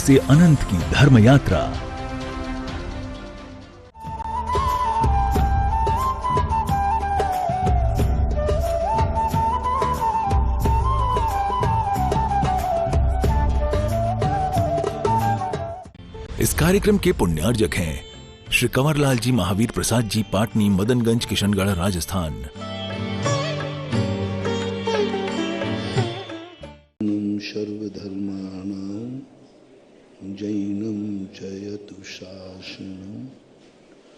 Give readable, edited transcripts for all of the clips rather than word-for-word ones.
से अनंत की धर्म यात्रा। इस कार्यक्रम के पुण्यार्जक हैं श्री कंवरलाल जी महावीर प्रसाद जी, पाटनी, मदनगंज, किशनगढ़, राजस्थान। सर्वधर्माणां जैनम जयतु शासनम।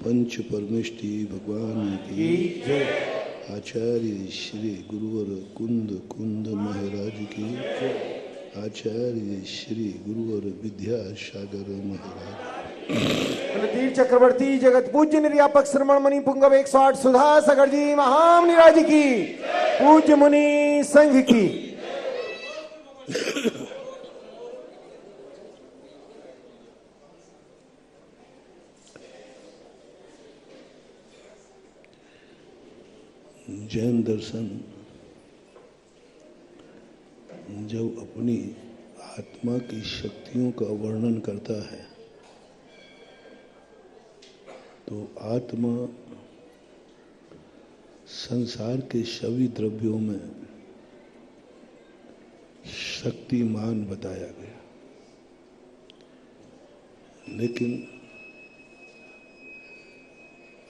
पंच परमेष्टि भगवान की आचार्य श्री गुरुवर कुंद कुंद महाराज की, आचार्य श्री गुरुवर विद्यासागर महाराज, तीर चक्रवर्ती जगत पूज्य निर्यापक श्रमण मुनि पुंगव 108 सुधा सागर जी महामनिराज की, पूज्य मुनि संघ की। जैन दर्शन जब अपनी आत्मा की शक्तियों का वर्णन करता है तो आत्मा संसार के सभी द्रव्यों में शक्तिमान बताया गया, लेकिन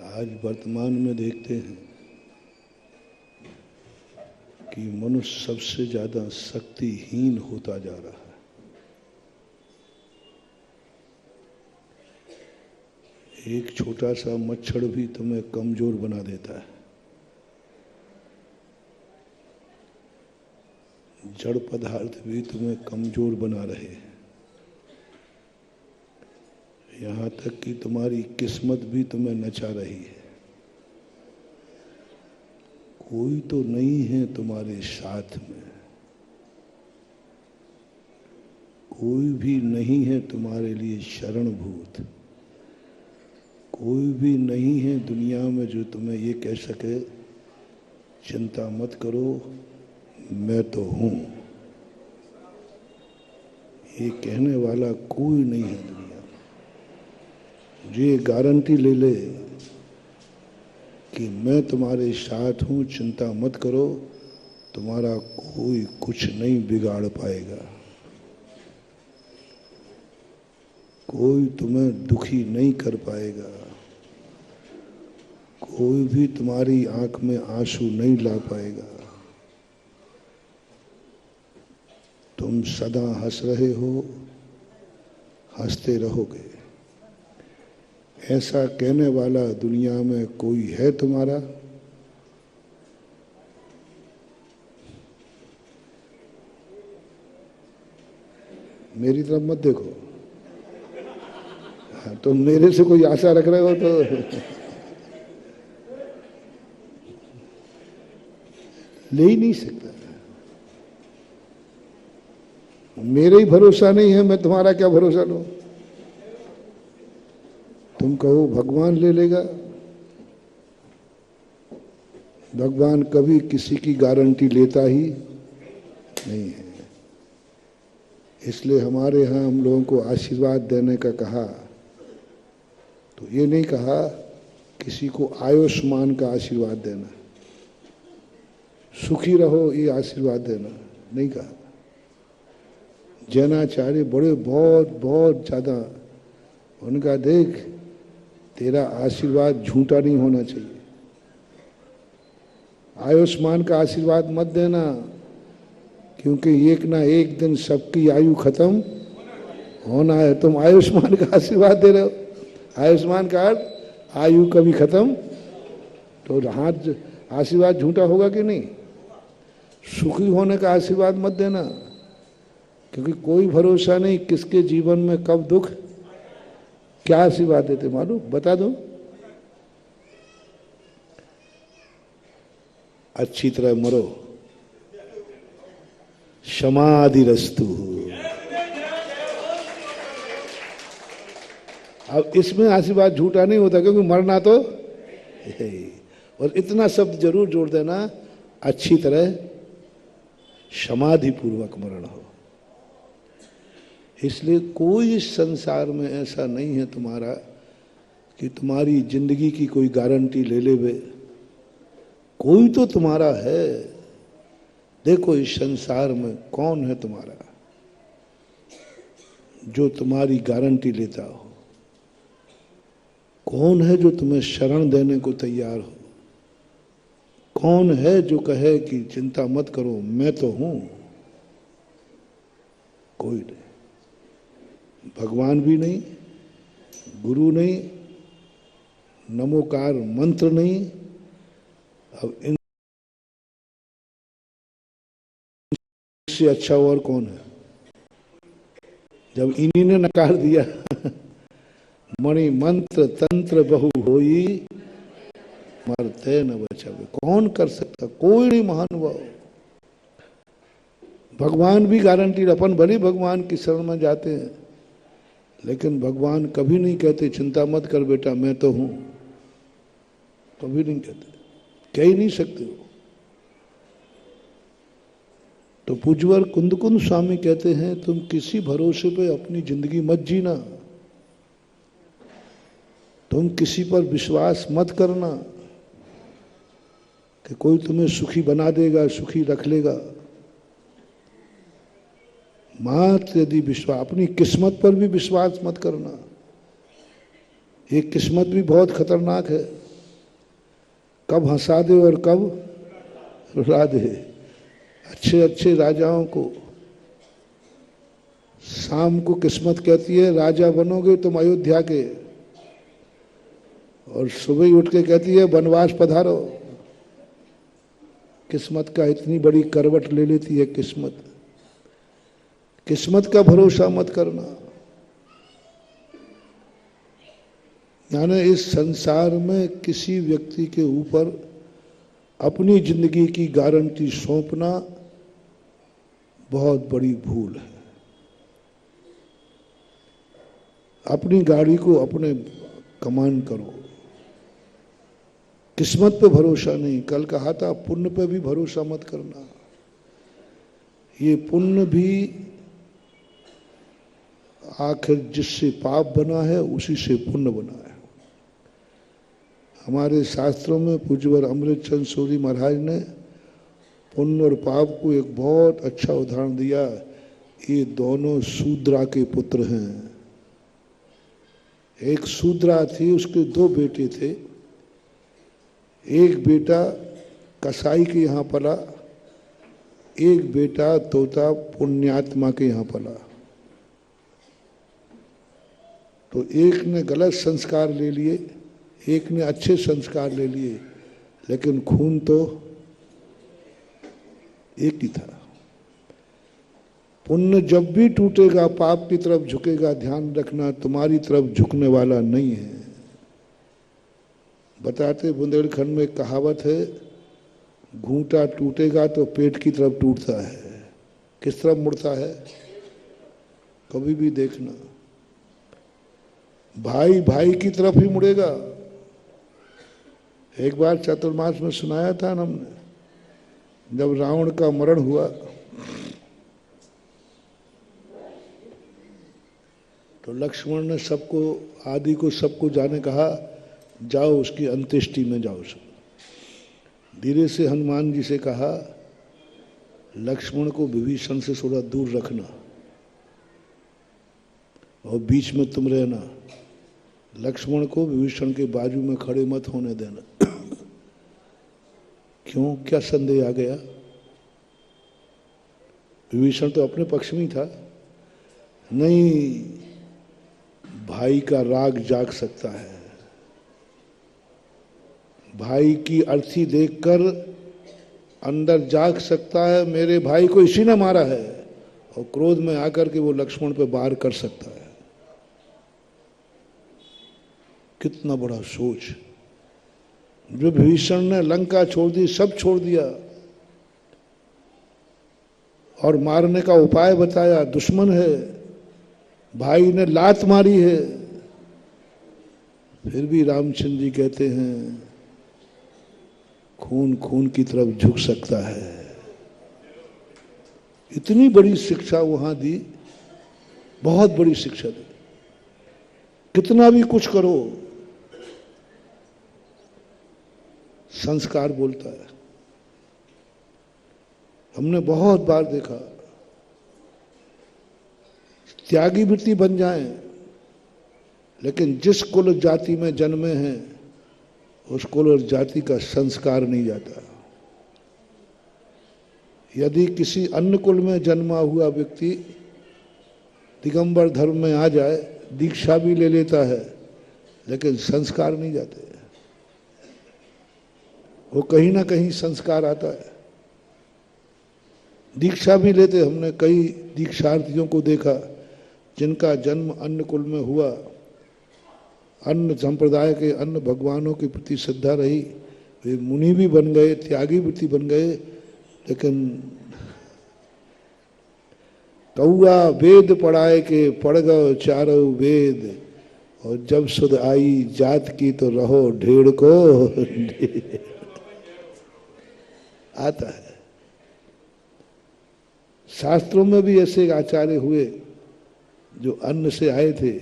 आज वर्तमान में देखते हैं कि मनुष्य सबसे ज्यादा शक्तिहीन होता जा रहा है। एक छोटा सा मच्छर भी तुम्हें कमजोर बना देता है। जड़ पदार्थ भी तुम्हें कमजोर बना रहे हैं। यहाँ तक कि तुम्हारी किस्मत भी तुम्हें नचा रही है। कोई तो नहीं है तुम्हारे साथ में, कोई भी नहीं है तुम्हारे लिए शरणभूत, कोई भी नहीं है दुनिया में जो तुम्हें ये कह सके चिंता मत करो मैं तो हूं। ये कहने वाला कोई नहीं है दुनिया में। जो ये गारंटी ले ले कि मैं तुम्हारे साथ हूं, चिंता मत करो, तुम्हारा कोई कुछ नहीं बिगाड़ पाएगा, कोई तुम्हें दुखी नहीं कर पाएगा, कोई भी तुम्हारी आंख में आंसू नहीं ला पाएगा। तुम सदा हंस रहे हो, हंसते रहोगे। ऐसा कहने वाला दुनिया में कोई है तुम्हारा? मेरी तरफ मत देखो। हाँ, तुम मेरे से कोई आशा रख रहे हो तो ले ही नहीं सकता। मेरे ही भरोसा नहीं है, मैं तुम्हारा क्या भरोसा लूं? तुम कहो भगवान ले लेगा। भगवान कभी किसी की गारंटी लेता ही नहीं है। इसलिए हमारे यहाँ हम लोगों को आशीर्वाद देने का कहा तो ये नहीं कहा किसी को आयुष्मान का आशीर्वाद देना, सुखी रहो ये आशीर्वाद देना नहीं कहा। जैनाचार्य बड़े बहुत बहुत ज्यादा, उनका देख तेरा आशीर्वाद झूठा नहीं होना चाहिए। आयुष्मान का आशीर्वाद मत देना, क्योंकि एक ना एक दिन सबकी आयु खत्म होना है। तुम आयुष्मान का आशीर्वाद दे रहे हो। आयुष्मान का अर्थ आयु कभी खत्म, तो हाथ आशीर्वाद झूठा होगा कि नहीं? सुखी होने का आशीर्वाद मत देना, क्योंकि कोई भरोसा नहीं किसके जीवन में कब दुख। क्या आशीर्वाद देते मालूम? बता दो। अच्छी तरह मरो, समाधिरस्तु। अब इसमें आशीर्वाद झूठा नहीं होता, क्योंकि मरना तो है। और इतना शब्द जरूर जोड़ देना, अच्छी तरह समाधि पूर्वक मरण हो। इसलिए कोई इस संसार में ऐसा नहीं है तुम्हारा कि तुम्हारी जिंदगी की कोई गारंटी ले ले वे। कोई तो तुम्हारा है। देखो इस संसार में कौन है तुम्हारा जो तुम्हारी गारंटी लेता हो? कौन है जो तुम्हें शरण देने को तैयार हो? कौन है जो कहे कि चिंता मत करो मैं तो हूं? कोई नहीं। भगवान भी नहीं, गुरु नहीं, नमोकार मंत्र नहीं। अब इनसे अच्छा और कौन है? जब इन्हीं ने नकार दिया मणि मंत्र तंत्र बहु होई मरते न बचावे। कौन कर सकता? कोई नहीं महानुभाव। भगवान भी गारंटी, अपन भले भगवान की शरण में जाते हैं लेकिन भगवान कभी नहीं कहते चिंता मत कर बेटा मैं तो हूं। कभी नहीं कहते, कह ही नहीं सकते हो। तो पूज्यवर कुंद कुंद स्वामी कहते हैं तुम किसी भरोसे पे अपनी जिंदगी मत जीना। तुम किसी पर विश्वास मत करना कि कोई तुम्हें सुखी बना देगा, सुखी रख लेगा। मात्र यदि विश्वास, अपनी किस्मत पर भी विश्वास मत करना। ये किस्मत भी बहुत खतरनाक है, कब हंसा दे और कब रुला दे। अच्छे अच्छे राजाओं को शाम को किस्मत कहती है राजा बनोगे तुम अयोध्या के, और सुबह ही उठ के कहती है वनवास पधारो। किस्मत का इतनी बड़ी करवट ले लेती है किस्मत। किस्मत का भरोसा मत करना। यानी इस संसार में किसी व्यक्ति के ऊपर अपनी जिंदगी की गारंटी सौंपना बहुत बड़ी भूल है। अपनी गाड़ी को अपने कमांड करो, किस्मत पे भरोसा नहीं। कल कहा था पुण्य पे भी भरोसा मत करना। ये पुण्य भी आखिर जिससे पाप बना है उसी से पुण्य बना है। हमारे शास्त्रों में पूज्यवर अमृतचंद सूरी महाराज ने पुण्य और पाप को एक बहुत अच्छा उदाहरण दिया। ये दोनों शूद्रा के पुत्र हैं। एक शूद्रा थी, उसके दो बेटे थे। एक बेटा कसाई के यहाँ पला, एक बेटा तोता पुण्यात्मा के यहाँ पला। तो एक ने गलत संस्कार ले लिए, एक ने अच्छे संस्कार ले लिए, लेकिन खून तो एक ही था। पुण्य जब भी टूटेगा पाप की तरफ झुकेगा। ध्यान रखना तुम्हारी तरफ झुकने वाला नहीं है। बताते बुंदेलखंड में कहावत है, घूंटा टूटेगा तो पेट की तरफ टूटता है। किस तरफ मुड़ता है? कभी भी देखना, भाई भाई की तरफ ही मुड़ेगा। एक बार चातुर्मास में सुनाया था ना हमने, जब रावण का मरण हुआ तो लक्ष्मण ने सबको, आदि को सबको जाने कहा, जाओ उसकी अंत्येष्टि में जाओ सब। धीरे से हनुमान जी से कहा लक्ष्मण को विभीषण से थोड़ा दूर रखना और बीच में तुम रहना। लक्ष्मण को विभीषण के बाजू में खड़े मत होने देना। क्यों? क्या संदेह आ गया? विभीषण तो अपने पक्ष में ही था। नहीं, भाई का राग जाग सकता है। भाई की अर्थी देखकर अंदर जाग सकता है मेरे भाई को इसी ने मारा है, और क्रोध में आकर के वो लक्ष्मण पे वार कर सकता है। कितना बड़ा सोच! जो विभीषण ने लंका छोड़ दी, सब छोड़ दिया और मारने का उपाय बताया। दुश्मन है, भाई ने लात मारी है, फिर भी रामचंद्र जी कहते हैं खून खून की तरफ झुक सकता है। इतनी बड़ी शिक्षा वहां दी। बहुत बड़ी शिक्षा दी। कितना भी कुछ करो, संस्कार बोलता है। हमने बहुत बार देखा, त्यागी वृत्ति बन जाएं, लेकिन जिस कुल जाति में जन्मे हैं उस कुल और जाति का संस्कार नहीं जाता। यदि किसी अन्य कुल में जन्मा हुआ व्यक्ति दिगंबर धर्म में आ जाए, दीक्षा भी ले लेता है, लेकिन संस्कार नहीं जाते। वो कहीं ना कहीं संस्कार आता है। दीक्षा भी लेते, हमने कई दीक्षार्थियों को देखा जिनका जन्म अन्य कुल में हुआ, अन्य संप्रदाय के अन्य भगवानों के प्रति श्रद्धा रही, वे मुनि भी बन गए, त्यागी वृत्ति बन गए, लेकिन कौआ वेद पढ़ाए के पढ़ गए चारों वेद, और जब सुध आई जात की तो रहो ढेड़ को आता है। शास्त्रों में भी ऐसे आचार्य हुए जो अन्न से आए थे,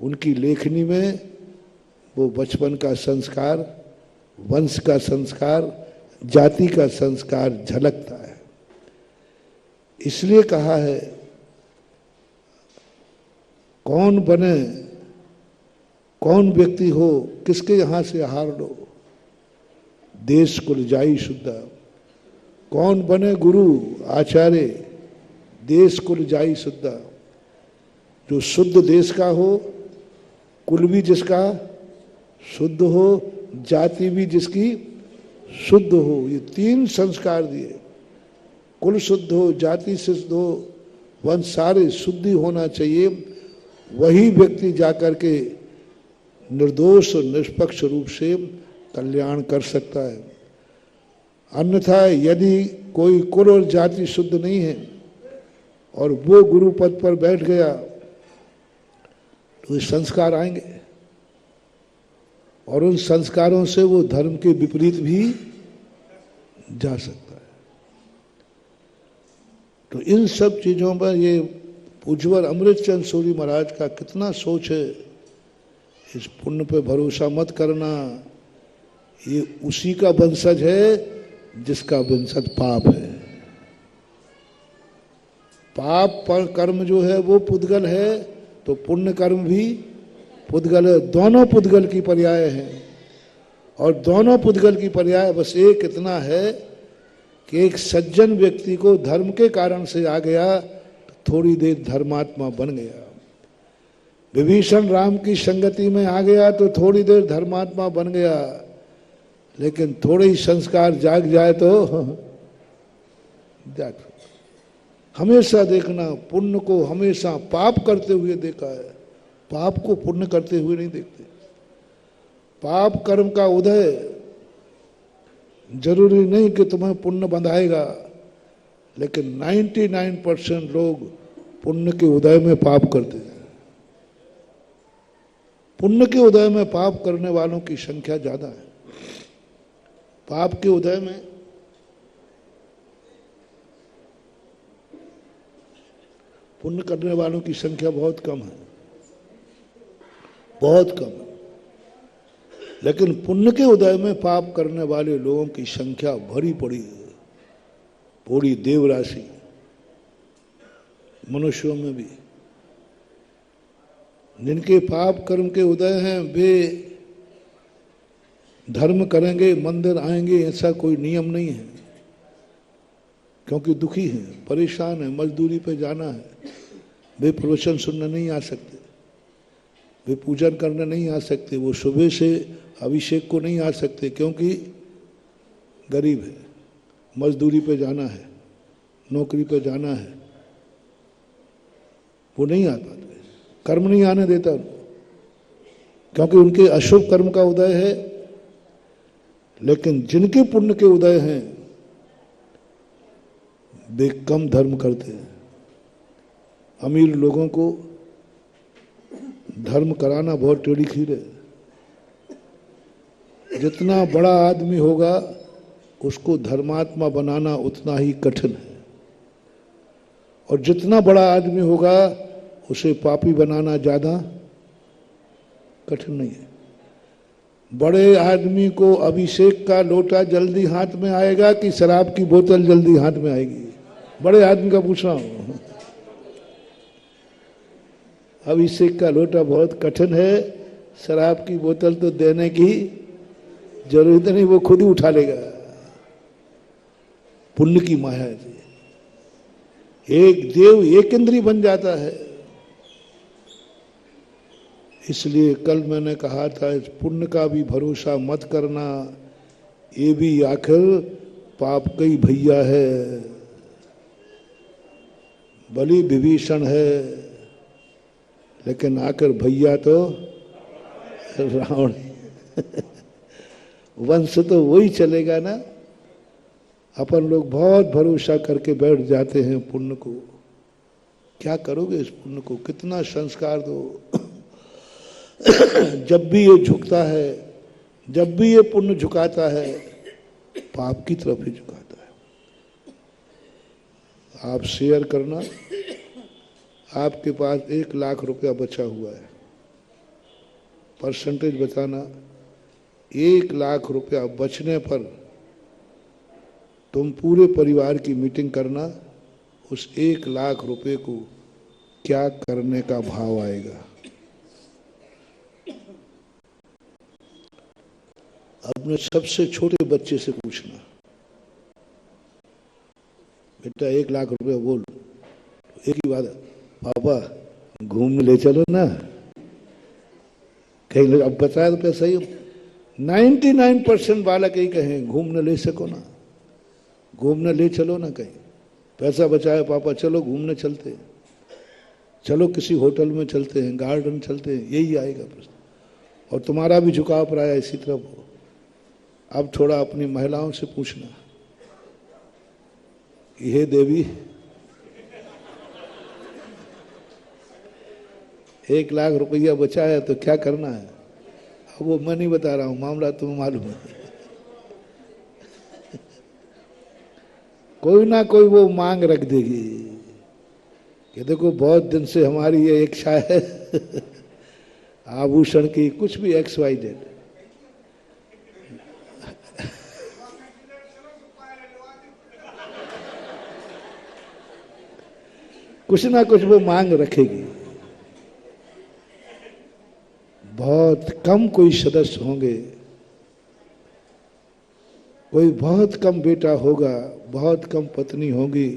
उनकी लेखनी में वो बचपन का संस्कार, वंश का संस्कार, जाति का संस्कार झलकता है। इसलिए कहा है, कौन बने, कौन व्यक्ति हो, किसके यहां से आहार लो, देश कुल जाई शुद्धा। कौन बने गुरु आचार्य, देश कुल जाई शुद्धा। जो शुद्ध देश का हो, कुल भी जिसका शुद्ध हो, जाति भी जिसकी शुद्ध हो, ये तीन संस्कार दिए। कुल शुद्ध हो, जाति शुद्ध हो, वंश सारे शुद्धि होना चाहिए। वही व्यक्ति जाकर के निर्दोष और निष्पक्ष रूप से कल्याण कर सकता है। अन्यथा यदि कोई कुल और जाति शुद्ध नहीं है और वो गुरु पद पर बैठ गया तो ये संस्कार आएंगे, और उन संस्कारों से वो धर्म के विपरीत भी जा सकता है। तो इन सब चीजों पर ये पूज्यवर अमृतचंद सूरी महाराज का कितना सोच है। इस पुण्य पे भरोसा मत करना, ये उसी का वंशज है जिसका वंशज पाप है। पाप पर कर्म जो है वो पुद्गल है, तो पुण्य कर्म भी पुद्गल है। दोनों पुद्गल की पर्याय हैं, और दोनों पुद्गल की पर्याय बस एक इतना है कि एक सज्जन व्यक्ति को धर्म के कारण से आ गया तो थोड़ी देर धर्मात्मा बन गया। विभीषण राम की संगति में आ गया तो थोड़ी देर धर्मात्मा बन गया, लेकिन थोड़े ही संस्कार जाग जाए तो जाग। हमेशा देखना, पुण्य को हमेशा पाप करते हुए देखा है, पाप को पुण्य करते हुए नहीं देखते। पाप कर्म का उदय जरूरी नहीं कि तुम्हें पुण्य बंधाएगा, लेकिन 99% लोग पुण्य के उदय में पाप करते हैं। पुण्य के उदय में पाप करने वालों की संख्या ज्यादा है, पाप के उदय में पुण्य करने वालों की संख्या बहुत कम है, बहुत कम है। लेकिन पुण्य के उदय में पाप करने वाले लोगों की संख्या भरी पड़ी है, पूरी देवराशि मनुष्यों में भी। जिनके पाप कर्म के उदय हैं वे धर्म करेंगे, मंदिर आएंगे, ऐसा कोई नियम नहीं है, क्योंकि दुखी हैं, परेशान हैं, मजदूरी पे जाना है। वे प्रवचन सुनने नहीं आ सकते, वे पूजन करने नहीं आ सकते, वो सुबह से अभिषेक को नहीं आ सकते, क्योंकि गरीब है, मजदूरी पे जाना है, नौकरी पे जाना है, वो नहीं आ पाते। कर्म नहीं आने देता उनको, क्योंकि उनके अशुभ कर्म का उदय है। लेकिन जिनके पुण्य के उदय हैं वे कम धर्म करते हैं। अमीर लोगों को धर्म कराना बहुत टेढ़ी खीर है। जितना बड़ा आदमी होगा उसको धर्मात्मा बनाना उतना ही कठिन है, और जितना बड़ा आदमी होगा उसे पापी बनाना ज्यादा कठिन नहीं है। बड़े आदमी को अभिषेक का लोटा जल्दी हाथ में आएगा कि शराब की बोतल जल्दी हाथ में आएगी? बड़े आदमी का पूछ रहा हूं। अभिषेक का लोटा बहुत कठिन है, शराब की बोतल तो देने की जरूरत नहीं, वो खुद ही उठा लेगा। पुण्य की माया है। एक देव एक इंद्री बन जाता है। इसलिए कल मैंने कहा था इस पुण्य का भी भरोसा मत करना, ये भी आखिर पाप का ही भैया है। बलि विभीषण है लेकिन आखिर भैया तो रावण। वंश तो वही चलेगा ना। अपन लोग बहुत भरोसा करके बैठ जाते हैं पुण्य को। क्या करोगे इस पुण्य को? कितना संस्कार दो। जब भी ये झुकता है, जब भी ये पुण्य झुकाता है, पाप की तरफ ही झुकाता है। आप शेयर करना। आपके पास 1 लाख रुपया बचा हुआ है, परसेंटेज बताना। 1 लाख रुपया बचने पर तुम पूरे परिवार की मीटिंग करना। उस 1 लाख रुपए को क्या करने का भाव आएगा? अपने सबसे छोटे बच्चे से पूछना, बेटा 1 लाख रुपया बोल। एक ही बात है, पापा घूमने ले चलो ना। कहीं लोग अब बताया तो पैसा ही 99% बालक यही कहें घूमने ले सको ना, घूमने ले चलो ना। कहीं पैसा बचाए पापा, चलो घूमने चलते हैं, चलो किसी होटल में चलते हैं, गार्डन चलते हैं, यही आएगा प्रश्न। और तुम्हारा भी झुकाव प्राय इसी तरफ हो। अब थोड़ा अपनी महिलाओं से पूछना, ये देवी 1 लाख रुपया बचा है तो क्या करना है? अब वो मैं नहीं बता रहा हूं, मामला तुम्हें मालूम है। कोई ना कोई वो मांग रख देगी कि देखो बहुत दिन से हमारी ये इच्छा है आभूषण की, कुछ भी XYZ। कुछ ना कुछ वो मांग रखेगी। बहुत कम कोई सदस्य होंगे, कोई बहुत कम बेटा होगा, बहुत कम पत्नी होगी,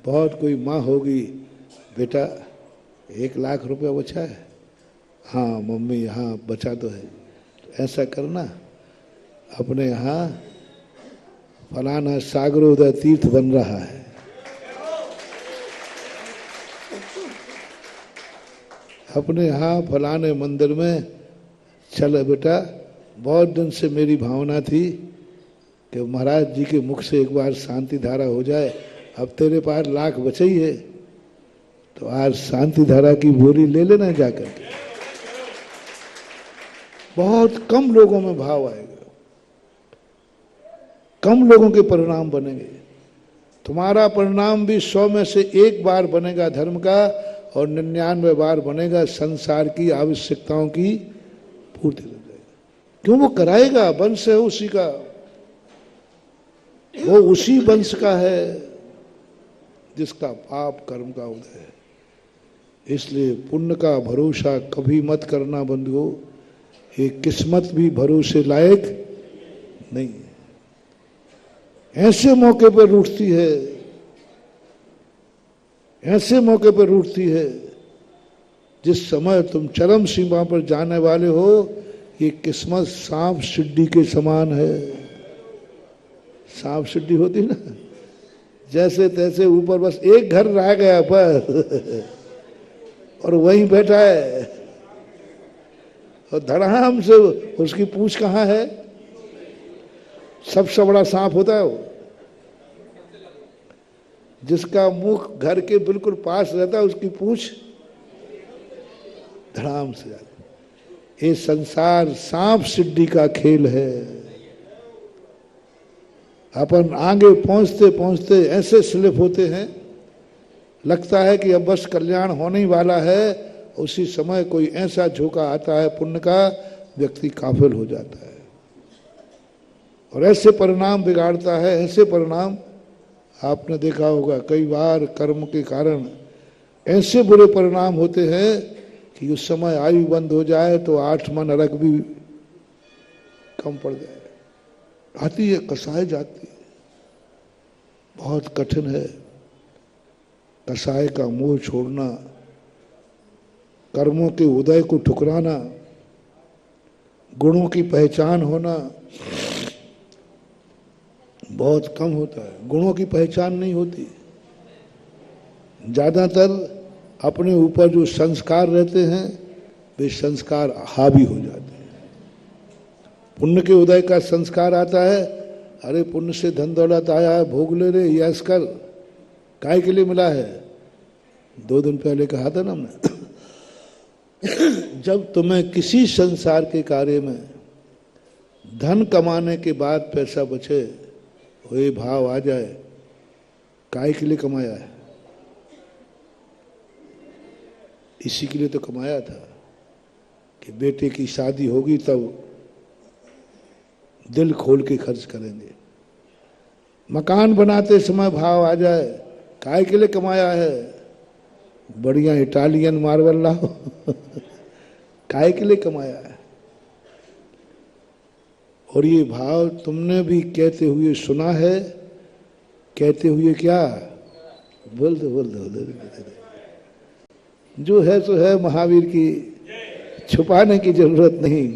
बहुत कोई माँ होगी। बेटा 1 लाख रुपया बचा है? हाँ मम्मी यहाँ बचा तो है। तो ऐसा करना, अपने यहाँ फलाना सागरोदय तीर्थ बन रहा है, अपने यहाँ फलाने मंदिर में चल बेटा। बहुत दिन से मेरी भावना थी कि महाराज जी के मुख से एक बार शांति धारा हो जाए। अब तेरे पास लाख बचे ही है तो आज शांति धारा की बोरी ले लेना जाकर के। बहुत कम लोगों में भाव आएगा, कम लोगों के परिणाम बनेंगे। तुम्हारा परिणाम भी 100 में से 1 बार बनेगा धर्म का, और 99 बार बनेगा संसार की आवश्यकताओं की पूर्ति हो जाएगी। क्यों? वो कराएगा, वंश है उसी का, वो उसी वंश का है जिसका पाप कर्म का उदय है। इसलिए पुण्य का भरोसा कभी मत करना बंधुओं। ये किस्मत भी भरोसे लायक नहीं है। ऐसे मौके पर रूठती है, ऐसे मौके पर रूठती है जिस समय तुम चरम सीमा पर जाने वाले हो। ये किस्मत सांप सीढ़ी के समान है। सांप सीढ़ी होती ना, जैसे तैसे ऊपर बस एक घर रह गया पर और वहीं बैठा है, और धड़ाम से उसकी पूंछ कहाँ है? सबसे बड़ा सांप होता है वो, जिसका मुख घर के बिल्कुल पास रहता है, उसकी पूंछ धड़ाम से जाती। ये संसार सांप सीढ़ी का खेल है। अपन आगे पहुंचते पहुंचते ऐसे स्लिप होते हैं, लगता है कि अब बस कल्याण होने ही वाला है, उसी समय कोई ऐसा झोंका आता है पुण्य का, व्यक्ति काफिल हो जाता है और ऐसे परिणाम बिगाड़ता है। ऐसे परिणाम आपने देखा होगा, कई बार कर्म के कारण ऐसे बुरे परिणाम होते हैं कि उस समय आयु बंद हो जाए तो 8 मन नरक भी कम पड़ जाए। आती है, कसाय जाती है, बहुत कठिन है कसाय का मोह छोड़ना, कर्मों के उदय को ठुकराना, गुणों की पहचान होना बहुत कम होता है। गुणों की पहचान नहीं होती। ज्यादातर अपने ऊपर जो संस्कार रहते हैं वे संस्कार हावी हो जाते हैं। पुण्य के उदय का संस्कार आता है, अरे पुण्य से धन दौलत आया है, भोग ले रे, यश कर, काय के लिए मिला है? 2 दिन पहले कहा था ना हमने जब तुम्हें किसी संसार के कार्य में धन कमाने के बाद पैसा बचे, वो भाव आ जाए, काय के लिए कमाया है? इसी के लिए तो कमाया था कि बेटे की शादी होगी तब दिल खोल के खर्च करेंगे। मकान बनाते समय भाव आ जाए, काय के लिए कमाया है? बढ़िया इटालियन मार्बल लाओ काय के लिए कमाया है? और ये भाव तुमने भी कहते हुए सुना है। कहते हुए क्या? बोल दो। जो है सो है, महावीर की छुपाने की जरूरत नहीं।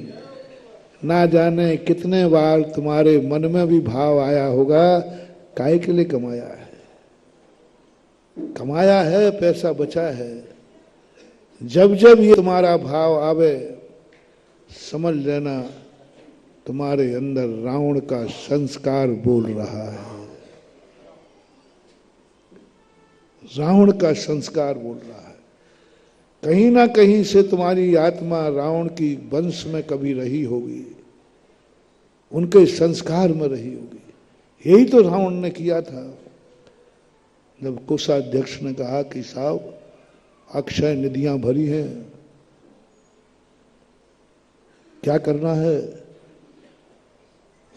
ना जाने कितने बार तुम्हारे मन में भी भाव आया होगा, काय के लिए कमाया है? कमाया है, पैसा बचा है। जब जब ये तुम्हारा भाव आवे, समझ लेना तुम्हारे अंदर रावण का संस्कार बोल रहा है। रावण का संस्कार बोल रहा है। कहीं ना कहीं से तुम्हारी आत्मा रावण की वंश में कभी रही होगी, उनके संस्कार में रही होगी। यही तो रावण ने किया था। जब कोषाध्यक्ष ने कहा कि साहब अक्षय निधियां भरी हैं, क्या करना है?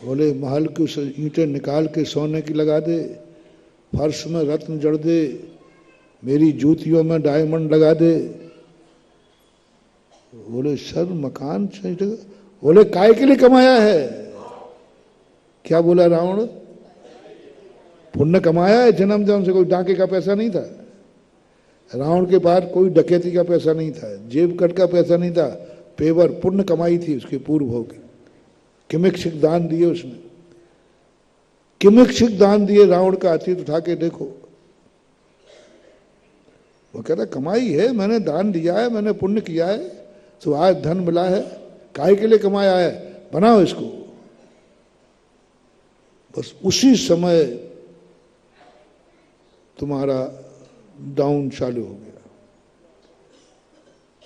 बोले महल की ईंटें निकाल के सोने की लगा दे, फर्श में रत्न जड़ दे, मेरी जूतियों में डायमंड लगा दे। बोले सर मकान चाहिए। बोले काय के लिए कमाया है? क्या बोला रावण? पुण्य कमाया है। जन्म जन्म से कोई डाके का पैसा नहीं था। रावण के पास कोई डकैती का पैसा नहीं था, जेब कट का पैसा नहीं था, पेवर पुण्य कमाई थी उसके पूर्व भोग। किमिक्षिक दान दिए उसने, किमिक्षिक दान दिए। रावण का अतीत उठा के देखो, वो कहता कमाई है, मैंने दान दिया है, मैंने पुण्य किया है, तो आज धन मिला है। काय के लिए कमाया है? बनाओ इसको। बस उसी समय तुम्हारा डाउन चालू हो गया।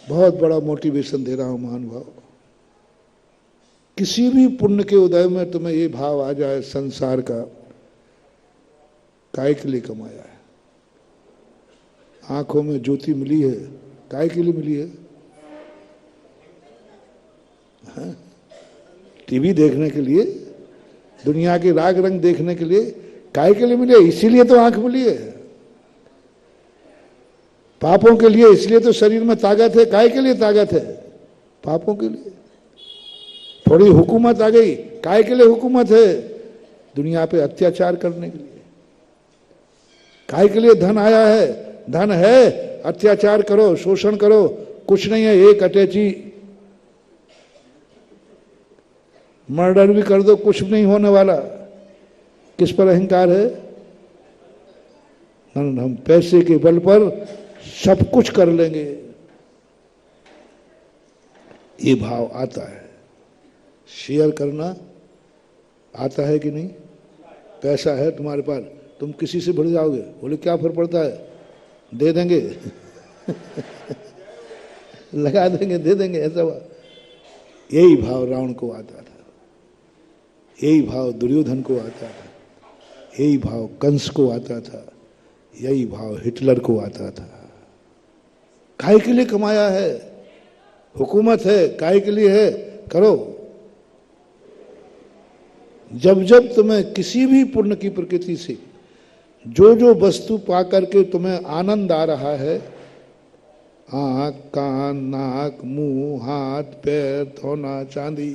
बहुत बड़ा मोटिवेशन दे रहा हूं महानुभाव। किसी भी पुण्य के उदय में तुम्हें ये भाव आ जाए संसार का, काय के लिए कमाया है? आंखों में ज्योति मिली है, काय के लिए मिली है? हाँ? टीवी देखने के लिए, दुनिया के राग रंग देखने के लिए, काय के लिए मिली है? इसीलिए तो आंख मिली है। पापों के लिए, इसलिए तो शरीर में ताकत है। काय के लिए ताकत है? पापों के लिए। थोड़ी हुकूमत आ गई, काय के लिए हुकूमत है? दुनिया पे अत्याचार करने के लिए। काय के लिए धन आया है? धन है, अत्याचार करो, शोषण करो, कुछ नहीं है, एक अटैची मर्डर भी कर दो, कुछ नहीं होने वाला। किस पर अहंकार है? हम पैसे के बल पर सब कुछ कर लेंगे, ये भाव आता है। शेयर करना आता है कि नहीं? पैसा है तुम्हारे पास, तुम किसी से भर जाओगे, बोले क्या फर्क पड़ता है, दे देंगे लगा देंगे, दे देंगे, ऐसा यही भाव रावण को आता था, यही भाव दुर्योधन को आता था, यही भाव कंस को आता था, यही भाव हिटलर को आता था। काहे के लिए कमाया है? हुकूमत है, काहे के लिए है? करो। जब जब तुम्हें किसी भी पुण्य की प्रकृति से जो जो वस्तु पा करके तुम्हें आनंद आ रहा है, आँख, कान, नाक, मुंह, हाथ, पैर, धोना, चांदी,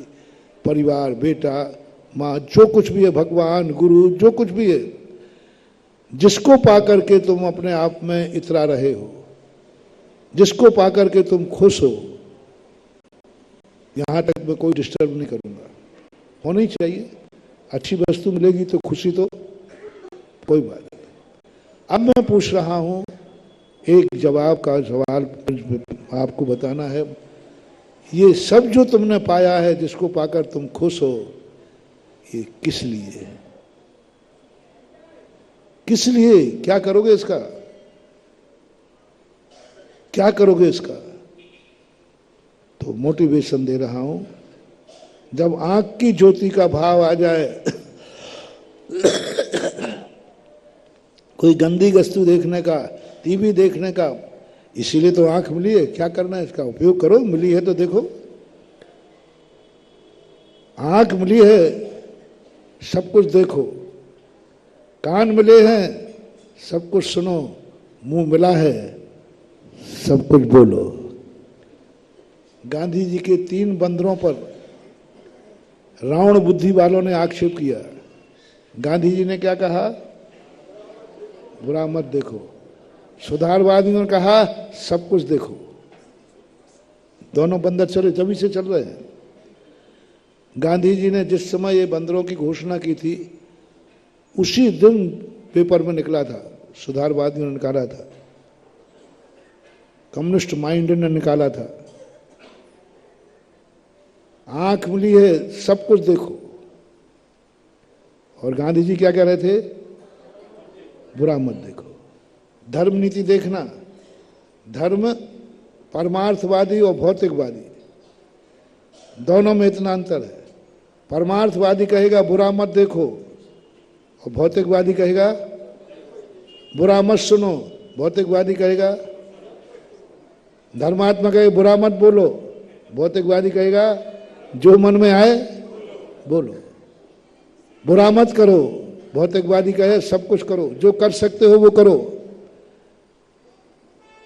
परिवार, बेटा, माँ, जो कुछ भी है, भगवान, गुरु, जो कुछ भी है, जिसको पा करके तुम अपने आप में इतरा रहे हो, जिसको पा करके तुम खुश हो, यहां तक मैं कोई डिस्टर्ब नहीं करूंगा। होनी चाहिए, अच्छी वस्तु मिलेगी तो खुशी, तो कोई बात नहीं। अब मैं पूछ रहा हूं, एक जवाब का सवाल आपको बताना है। ये सब जो तुमने पाया है, जिसको पाकर तुम खुश हो, ये किस लिए है? किस लिए? क्या करोगे इसका? क्या करोगे इसका? तो मोटिवेशन दे रहा हूं, जब आंख की ज्योति का भाव आ जाए, कोई गंदी वस्तु देखने का, टीवी देखने का, इसीलिए तो आंख मिली है, क्या करना है इसका उपयोग करो, मिली है तो देखो। आंख मिली है, सब कुछ देखो। कान मिले हैं, सब कुछ सुनो। मुंह मिला है, सब कुछ बोलो। गांधी जी के 3 बंदरों पर रावण बुद्धि वालों ने आक्षेप किया। गांधी जी ने क्या कहा? बुरा मत देखो। सुधारवादियों ने कहा सब कुछ देखो। दोनों बंदर चले, तभी से चल रहे हैं। गांधी जी ने जिस समय ये बंदरों की घोषणा की थी, उसी दिन पेपर में निकला था, सुधारवादियों ने निकाला था, कम्युनिस्ट माइंड ने निकाला था। आंख मिली है, सब कुछ देखो। और गांधी जी क्या कह रहे थे? बुरा मत देखो। धर्म नीति देखना। धर्म परमार्थवादी और भौतिकवादी, दोनों में इतना अंतर है। परमार्थवादी कहेगा बुरा मत देखो, और भौतिकवादी कहेगा बुरा मत सुनो। भौतिकवादी कहेगा, धर्मात्मा कहे बुरा मत बोलो, भौतिकवादी कहेगा जो मन में आए बोलो। बुरा मत करो, भौतिकवादी कहे सब कुछ करो, जो कर सकते हो वो करो।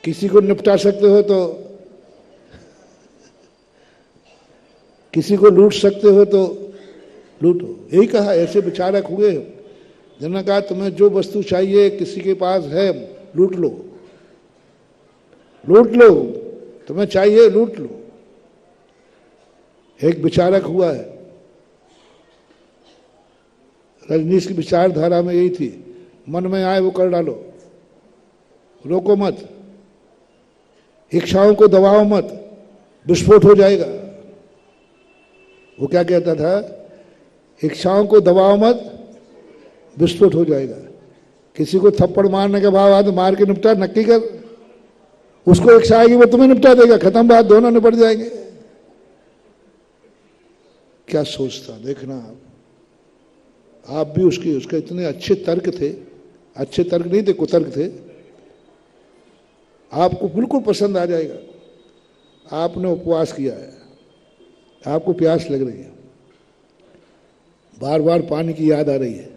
किसी को निपटा सकते हो तो, किसी को लूट सकते हो तो लूटो। यही कहा, ऐसे विचारक हुए जिन्होंने कहा तुम्हें जो वस्तु चाहिए किसी के पास है, लूट लो, लूट लो, तुम्हें चाहिए लूट लो। एक विचारक हुआ है। रजनीश की विचारधारा में यही थी, मन में आए वो कर डालो, रोको मत, इच्छाओं को दबाओ मत, विस्फोट हो जाएगा। वो क्या कहता था? इच्छाओं को दबाओ मत, विस्फोट हो जाएगा। किसी को थप्पड़ मारने के भाव आते मार के निपटा, नक्की कर। उसको इच्छा आएगी वो तुम्हें निपटा देगा, खत्म बात, दोनों निपट जाएंगे। क्या सोचता, देखना आप भी उसके इतने अच्छे तर्क थे। अच्छे तर्क नहीं थे, कुतर्क थे। आपको बिल्कुल पसंद आ जाएगा। आपने उपवास किया है, आपको प्यास लग रही है, बार बार पानी की याद आ रही है।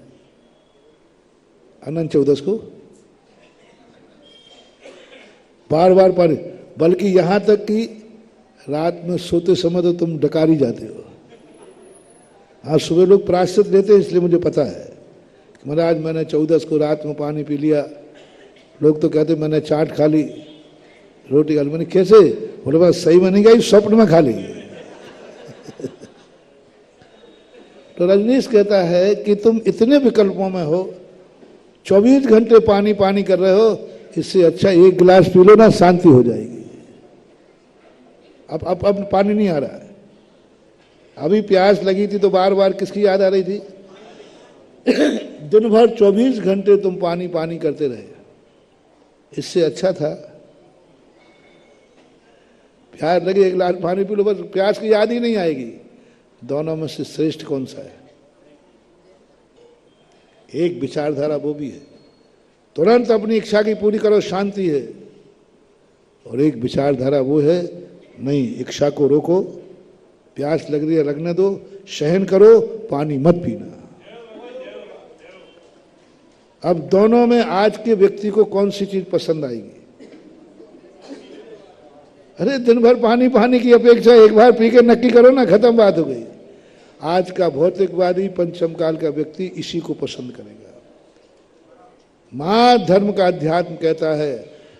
अनंत चौदस को बार बार पानी, बल्कि यहां तक कि रात में सोते समय तो तुम डकारी जाते हो। आज सुबह लोग प्रायश्चित लेते हैं, इसलिए मुझे पता है कि महाराज मैंने 14 को रात में पानी पी लिया। लोग तो कहते मैंने चाट खा ली, रोटी खा ली। मैंने कैसे? बोले बस सही में नहीं गई, स्वप्न में खा ली। तो रजनीश कहता है कि तुम इतने विकल्पों में हो, 24 घंटे पानी पानी कर रहे हो, इससे अच्छा एक गिलास पी लो ना, शांति हो जाएगी। अब पानी नहीं आ रहा है। अभी प्यास लगी थी तो बार बार किसकी याद आ रही थी? दिन भर 24 घंटे तुम पानी पानी करते रहे, इससे अच्छा था प्यास लगे एक गिलास पानी पी लो, बस प्यास की याद ही नहीं आएगी। दोनों में से श्रेष्ठ कौन सा है? एक विचारधारा वो भी है। तुरंत अपनी इच्छा की पूरी करो, शांति है। और एक विचारधारा वो है, नहीं, इच्छा को रोको, प्यास लग रही है लगने दो, सहन करो, पानी मत पीना। अब दोनों में आज के व्यक्ति को कौन सी चीज पसंद आएगी? अरे दिन भर पानी पानी की अपेक्षा एक बार पी के नक्की करो ना, खत्म बात हो गई। आज का भौतिकवादी पंचम काल का व्यक्ति इसी को पसंद करेगा। मां धर्म का अध्यात्म कहता है,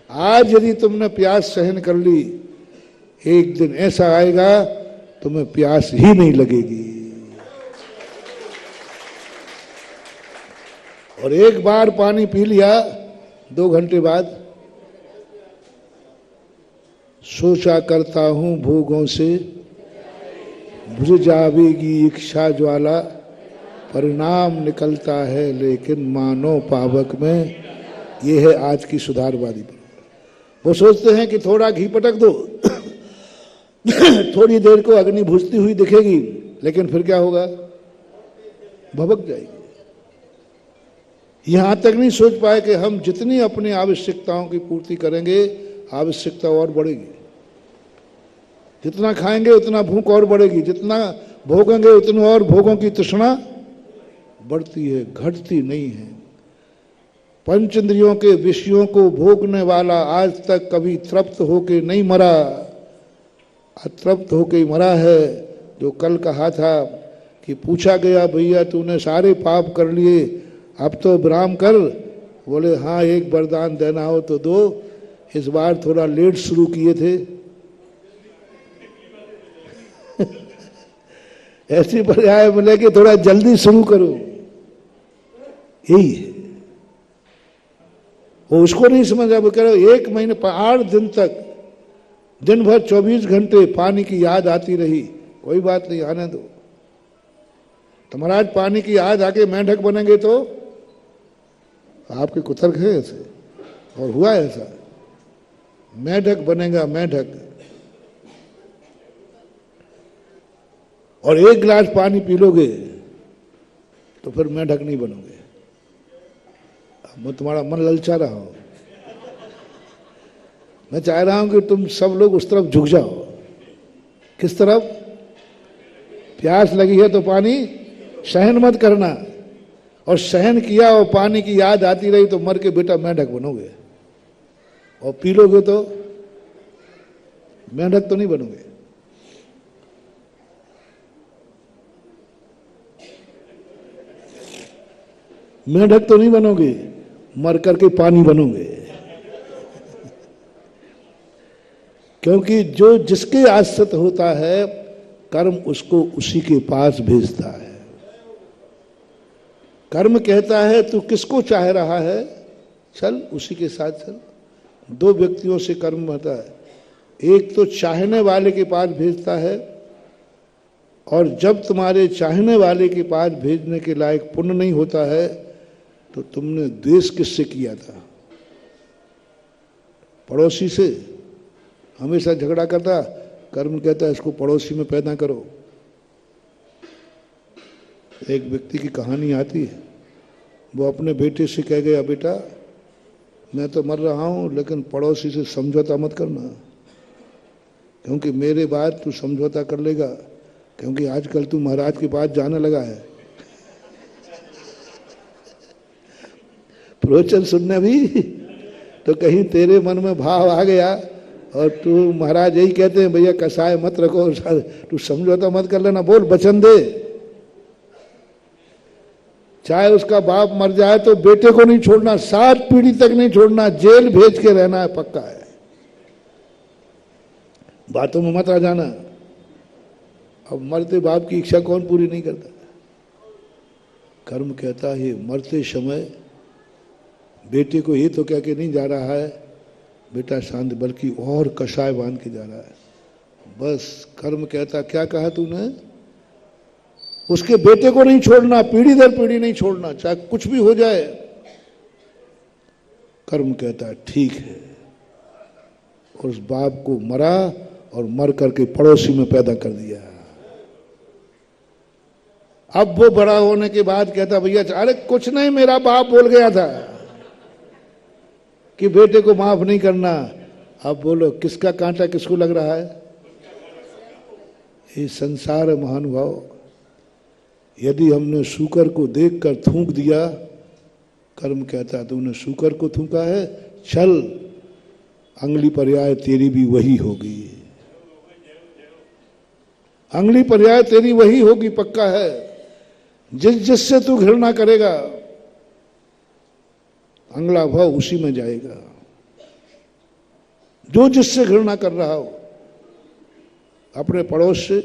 आज यदि तुमने प्यास सहन कर ली, एक दिन ऐसा आएगा तुम्हें प्यास ही नहीं लगेगी। और एक बार पानी पी लिया, 2 घंटे बाद सोचा करता हूं भोगों से बुझ जावेगी इच्छा ज्वाला, परिणाम निकलता है लेकिन मानो पावक में। ये है आज की सुधारवादी। वो सोचते हैं कि थोड़ा घी पटक दो थोड़ी देर को अग्नि बुझती हुई दिखेगी, लेकिन फिर क्या होगा? भभक जाएगी। यहां तक नहीं सोच पाए कि हम जितनी अपनी आवश्यकताओं की पूर्ति करेंगे, आवश्यकता और बढ़ेगी। जितना खाएंगे उतना भूख और बढ़ेगी, जितना भोगेंगे उतनी और भोगों की तृष्णा बढ़ती है, घटती नहीं है। पंच इंद्रियों के विषयों को भोगने वाला आज तक कभी तृप्त होके नहीं मरा, अतृप्त होके ही मरा है। जो कल कहा था कि पूछा गया, भैया तूने सारे पाप कर लिए, अब तो विराम कर। बोले हाँ, एक वरदान देना हो तो दो। इस बार थोड़ा लेट शुरू किए थे ऐसी पर्याय मिले कि थोड़ा जल्दी शुरू करो। यही है, वो उसको नहीं समझा। वो कह रहे 1 महीने 8 दिन तक दिन भर 24 घंटे पानी की याद आती रही। कोई बात नहीं, आने दो। तो महाराज पानी की याद आके मेंढक बनेंगे तो आपके कुतर्क है ऐसे, और हुआ ऐसा। मेंढक बनेगा, मेंढक। और 1 गिलास पानी पी लोगे तो फिर मेंढक नहीं बनोगे। मैं तुम्हारा मन ललचा रहा हूं। मैं चाह रहा हूं कि तुम सब लोग उस तरफ झुक जाओ। किस तरफ? प्यास लगी है तो पानी सहन मत करना, और सहन किया और पानी की याद आती रही तो मर के बेटा मेंढक बनोगे। और पी लोगे तो मेंढक तो नहीं बनोगे। मेंढक तो नहीं बनोगे, मर करके पानी बनोगे। क्योंकि जो जिसके आश्रित होता है, कर्म उसको उसी के पास भेजता है। कर्म कहता है तू किसको चाह रहा है, चल उसी के साथ चल। 2 व्यक्तियों से कर्म होता है, एक तो चाहने वाले के पास भेजता है, और जब तुम्हारे चाहने वाले के पास भेजने के लायक पुण्य नहीं होता है तो तुमने द्वेष किससे किया था? पड़ोसी से। हमेशा झगड़ा करता, कर्म कहता है इसको पड़ोसी में पैदा करो। एक व्यक्ति की कहानी आती है, वो अपने बेटे से कह गया, बेटा मैं तो मर रहा हूं लेकिन पड़ोसी से समझौता मत करना, क्योंकि मेरे बाद तू समझौता कर लेगा, क्योंकि आजकल तू महाराज के पास जाने लगा है प्रवचन सुनने भी। तो कहीं तेरे मन में भाव आ गया और तू, महाराज यही कहते हैं भैया कसाय मत रखो, तू समझौता मत कर लेना, बोल वचन दे। चाहे उसका बाप मर जाए तो बेटे को नहीं छोड़ना, 7 पीढ़ी तक नहीं छोड़ना, जेल भेज के रहना है, पक्का है। बातों में मत आ जाना। अब मरते बाप की इच्छा कौन पूरी नहीं करता? कर्म कहता है मरते समय बेटे को ये तो कह के नहीं जा रहा है बेटा शांत, बल्कि और कषाय बांध के जा रहा है। बस कर्म कहता, क्या कहा तूने? उसके बेटे को नहीं छोड़ना, पीढ़ी दर पीढ़ी नहीं छोड़ना, चाहे कुछ भी हो जाए। कर्म कहता है ठीक है, और उस बाप को मरा और मर करके पड़ोसी में पैदा कर दिया। अब वो बड़ा होने के बाद कहता, भैया अरे कुछ नहीं, मेरा बाप बोल गया था। कि बेटे को माफ नहीं करना। अब बोलो किसका कांटा किसको लग रहा है? ये संसार है महानुभाव। यदि हमने शूकर को देखकर थूक दिया, कर्म कहता है तूने शूकर को थूका है, चल अगली पर्याय तेरी भी वही होगी, अगली पर्याय तेरी वही होगी, पक्का है। जिससे तू घृणा करेगा अगला भाव उसी में जाएगा। जो जिससे घृणा कर रहा हो, अपने पड़ोस से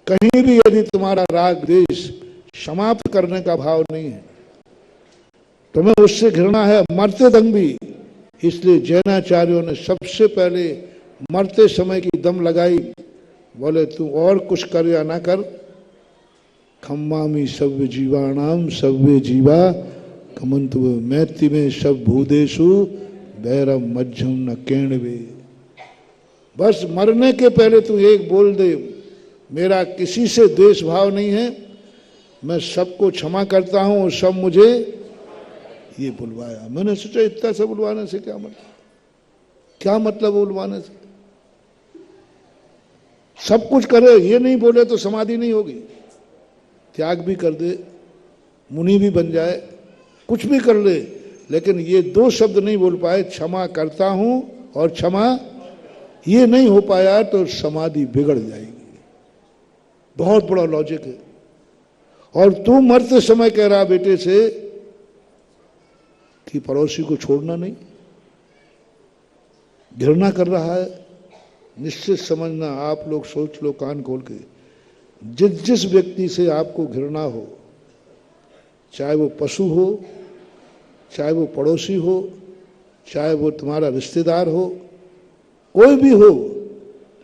कहीं भी यदि तुम्हारा राग द्वेष समाप्त करने का भाव नहीं है, तुम्हें उससे घृणा है मरते दम भी। इसलिए जैनाचार्यों ने सबसे पहले मरते समय की दम लगाई, बोले तू और कुछ कर या ना कर, खम्मामी सव्य जीवाणाम सव्य जीवा कमंतु मैत्रि में सब भूदेशु बैरम मध्यम न केणवे। बस मरने के पहले तू एक बोल दे, मेरा किसी से द्वेष भाव नहीं है, मैं सबको क्षमा करता हूं और सब मुझे ये बुलवाया। मैंने सोचा इतना सा बुलवाने से क्या मतलब, क्या मतलब बुलवाने से? सब कुछ करे, ये नहीं बोले तो समाधि नहीं होगी। त्याग भी कर दे, मुनि भी बन जाए, कुछ भी कर ले, लेकिन ये दो शब्द नहीं बोल पाए, क्षमा करता हूं और क्षमा, ये नहीं हो पाया तो समाधि बिगड़ जाएगी। बहुत बड़ा लॉजिक है। और तू मरते समय कह रहा बेटे से कि पड़ोसी को छोड़ना नहीं, घृणा कर रहा है। निश्चित समझना, आप लोग सोच लो कान खोल के, जिस व्यक्ति से आपको घृणा हो, चाहे वो पशु हो, चाहे वो पड़ोसी हो, चाहे वो तुम्हारा रिश्तेदार हो, कोई भी हो,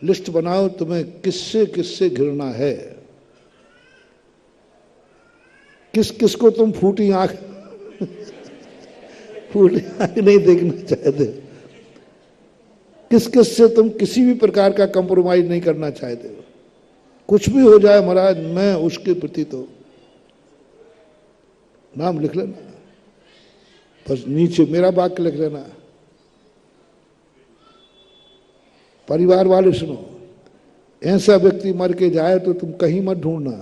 लिस्ट बनाओ तुम्हें किससे किससे घृणा है। किस किस को तुम फूटी आंख फूटी आंख नहीं देखना चाहते, किस किस से तुम किसी भी प्रकार का कंप्रोमाइज नहीं करना चाहते हो। कुछ भी हो जाए महाराज, मैं उसके प्रति तो नाम लिख लेना, बस नीचे मेरा वाक्य लिख लेना। परिवार वाले सुनो, ऐसा व्यक्ति मर के जाए तो तुम कहीं मत ढूंढना,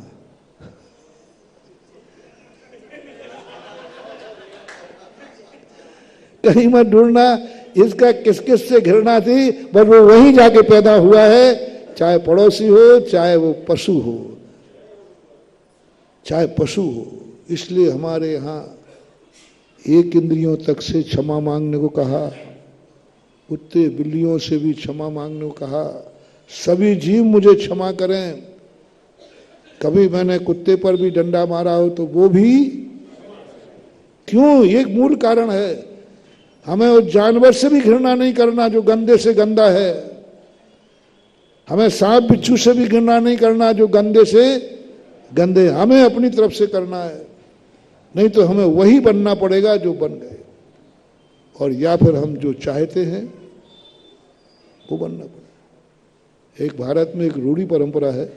कहीं मत ढूंढना। इसका किस किस से घृणा थी, बस वो वहीं जाके पैदा हुआ है, चाहे पड़ोसी हो, चाहे वो पशु हो, चाहे पशु हो। इसलिए हमारे यहाँ एक इंद्रियों तक से क्षमा मांगने को कहा, कुत्ते बिल्लियों से भी क्षमा मांगने को कहा। सभी जीव मुझे क्षमा करें। कभी मैंने कुत्ते पर भी डंडा मारा हो तो वो भी क्यों, एक मूल कारण है। हमें उस जानवर से भी घृणा नहीं करना जो गंदे से गंदा है, हमें सांप बिच्छू से भी घृणा नहीं करना जो गंदे से गंदे, हमें अपनी तरफ से करना है। नहीं तो हमें वही बनना पड़ेगा जो बन गए, और या फिर हम जो चाहते हैं वो बनना पड़ेगा। एक भारत में एक रूढ़ी परंपरा है,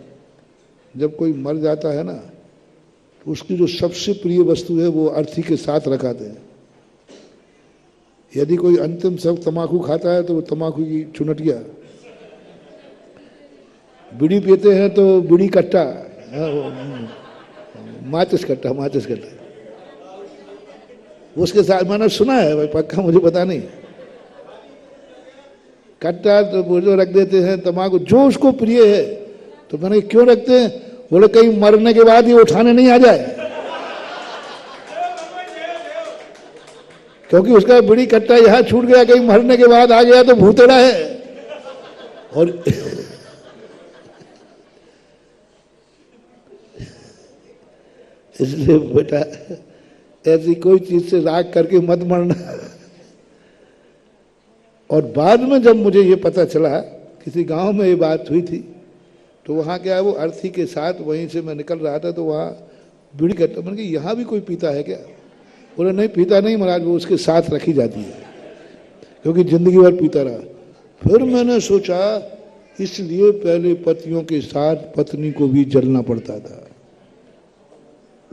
जब कोई मर जाता है ना तो उसकी जो सबसे प्रिय वस्तु है वो अर्थी के साथ रखाते हैं। यदि कोई अंतिम सब तम्बाकू खाता है तो वो तम्बाकू की चुनटिया, बीड़ी पीते हैं तो बीड़ी कट्टा, माचिस कट्टा, माचिस कट्टा उसके साथ, मैंने सुना है भाई, पक्का मुझे पता नहीं। कट्टा तो वो जो रख देते हैं तम्बाकू जो उसको प्रिय है। तो मैंने क्यों रखते हैं, बोले कहीं मरने के बाद ये उठाने नहीं आ जाए, क्योंकि उसका बीड़ी कट्टा यहां छूट गया, कहीं मरने के बाद आ गया तो भूतेड़ा है। और इसलिए बेटा ऐसी कोई चीज से राग करके मत मरना। और बाद में जब मुझे ये पता चला, किसी गांव में ये बात हुई थी, तो वहां क्या है, वो अर्थी के साथ वहीं से मैं निकल रहा था तो वहां बीड़ी कट्टा, मैंने कहा यहाँ भी कोई पीता है क्या? बोले नहीं पीता नहीं महाराज, वो उसके साथ रखी जाती है, क्योंकि जिंदगी भर पीता रहा। फिर मैंने सोचा इसलिए पहले पतियों के साथ पत्नी को भी जलना पड़ता था,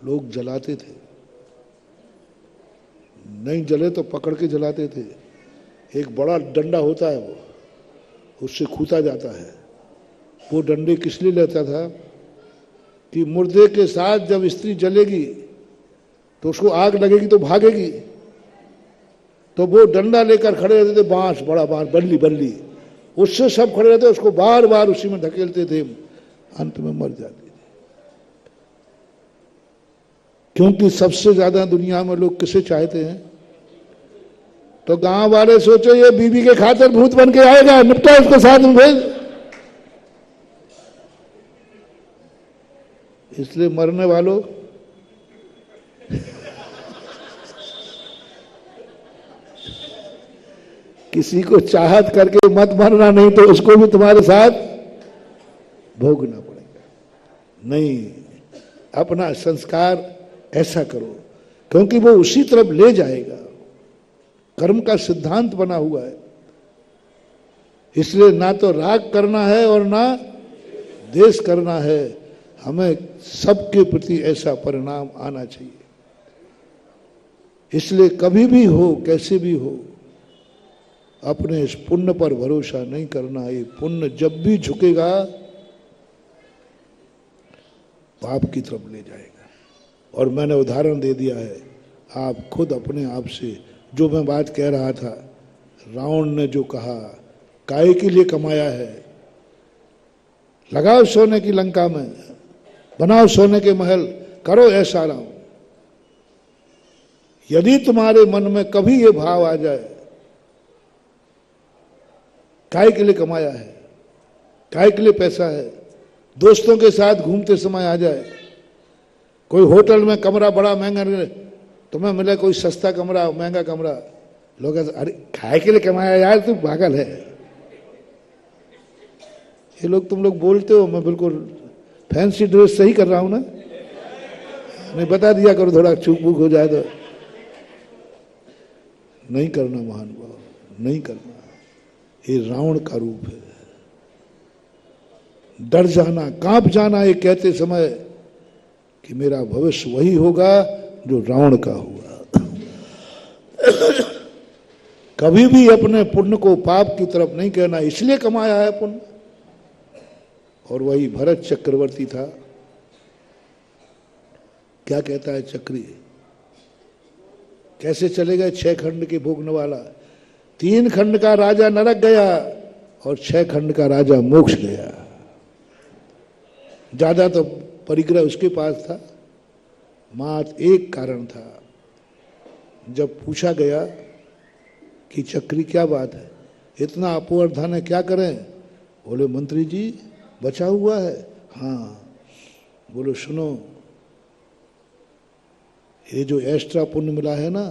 लोग जलाते थे, नहीं जले तो पकड़ के जलाते थे। एक बड़ा डंडा होता है, वो उससे कूदा जाता है। वो डंडे किस लिए लेता था कि मुर्दे के साथ जब स्त्री जलेगी तो उसको आग लगेगी तो भागेगी, तो वो डंडा लेकर खड़े रहते थे, बांस, बड़ा बांस, बल्ली बल्ली, उससे सब खड़े रहते, उसको बार बार उसी में धकेलते थे, अंत में मर जाती थी। क्योंकि सबसे ज्यादा दुनिया में लोग किसे चाहते हैं? तो गांव वाले सोचो ये बीवी के खातिर भूत बन के आएगा, निपटा उसको साथ में भेज। इसलिए मरने वालों किसी को चाहत करके मत मरना, नहीं तो उसको भी तुम्हारे साथ भोगना पड़ेगा। नहीं, अपना संस्कार ऐसा करो, क्योंकि वो उसी तरफ ले जाएगा। कर्म का सिद्धांत बना हुआ है। इसलिए ना तो राग करना है और ना द्वेष करना है, हमें सबके प्रति ऐसा परिणाम आना चाहिए। इसलिए कभी भी हो, कैसे भी हो, अपने इस पुण्य पर भरोसा नहीं करना। ये पुण्य जब भी झुकेगा पाप की तरफ ले जाएगा। और मैंने उदाहरण दे दिया है, आप खुद अपने आप से, जो मैं बात कह रहा था, रावण ने जो कहा, काय के लिए कमाया है, लगाओ सोने की लंका में, बनाओ सोने के महल, करो ऐसा राम। यदि तुम्हारे मन में कभी ये भाव आ जाए, काय के लिए कमाया है, काय के लिए पैसा है, दोस्तों के साथ घूमते समय आ जाए, कोई होटल में कमरा बड़ा महंगा तुम्हें मिले, कोई सस्ता कमरा, महंगा कमरा, लोग अरे काय के लिए कमाया यार, तू पागल है। ये लोग, तुम लोग बोलते हो, मैं बिल्कुल फैंसी ड्रेस सही कर रहा हूं ना? नहीं, बता दिया करो, थोड़ा चूक बूक हो जाए तो। नहीं करना महान भाव, नहीं करना। ये रावण का रूप है। डर जाना, कांप जाना ये कहते समय कि मेरा भविष्य वही होगा जो रावण का हुआ। कभी भी अपने पुण्य को पाप की तरफ नहीं कहना, इसलिए कमाया है पुण्य। और वही भरत चक्रवर्ती था। क्या कहता है चक्री? कैसे चले गए 6 खंड के भोगने वाला? 3 खंड का राजा नरक गया और 6 खंड का राजा मोक्ष गया। ज्यादा तो परिग्रह उसके पास था। मात्र एक कारण था, जब पूछा गया कि चक्री क्या बात है, इतना अपूर्ण धन है, क्या करें? बोले मंत्री जी बचा हुआ है। हाँ। बोलो सुनो, ये जो एक्स्ट्रा पुण्य मिला है ना,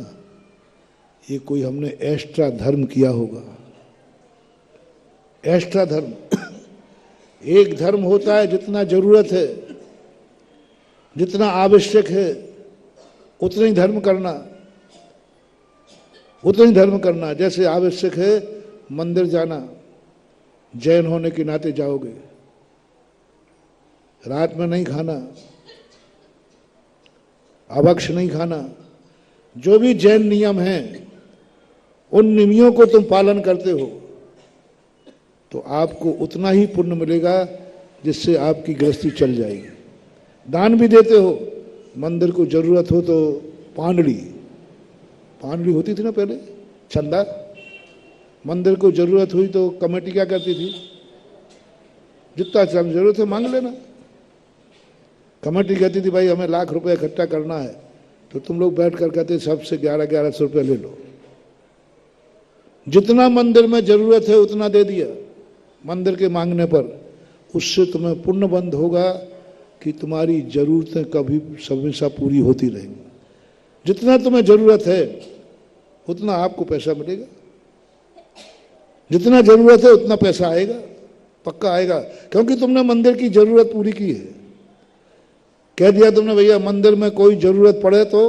ये कोई हमने एक्स्ट्रा धर्म किया होगा। एक्स्ट्रा धर्म एक धर्म होता है, जितना जरूरत है, जितना आवश्यक है, उतना ही धर्म करना, उतना ही धर्म करना। जैसे आवश्यक है मंदिर जाना, जैन होने के नाते जाओगे, रात में नहीं खाना, अभक्ष नहीं खाना, जो भी जैन नियम हैं, उन नियमों को तुम पालन करते हो तो आपको उतना ही पुण्य मिलेगा जिससे आपकी गृहस्थी चल जाएगी। दान भी देते हो, मंदिर को जरूरत हो तो पांडली होती थी ना पहले, चंदा। मंदिर को जरूरत हुई तो कमेटी क्या करती थी? जितना जरूरत है मांग लेना। कमेटी कहती थी भाई हमें लाख रुपए इकट्ठा करना है, तो तुम लोग बैठ कर कहते सबसे 1100 रुपये ले लो। जितना मंदिर में जरूरत है उतना दे दिया मंदिर के मांगने पर, उससे तुम्हें पुण्य बंद होगा कि तुम्हारी जरूरतें कभी हमेशा पूरी होती रहेंगी। जितना तुम्हें जरूरत है उतना आपको पैसा मिलेगा, जितना जरूरत है उतना पैसा आएगा, पक्का आएगा, क्योंकि तुमने मंदिर की जरूरत पूरी की है। कह दिया तुमने भैया मंदिर में कोई जरूरत पड़े तो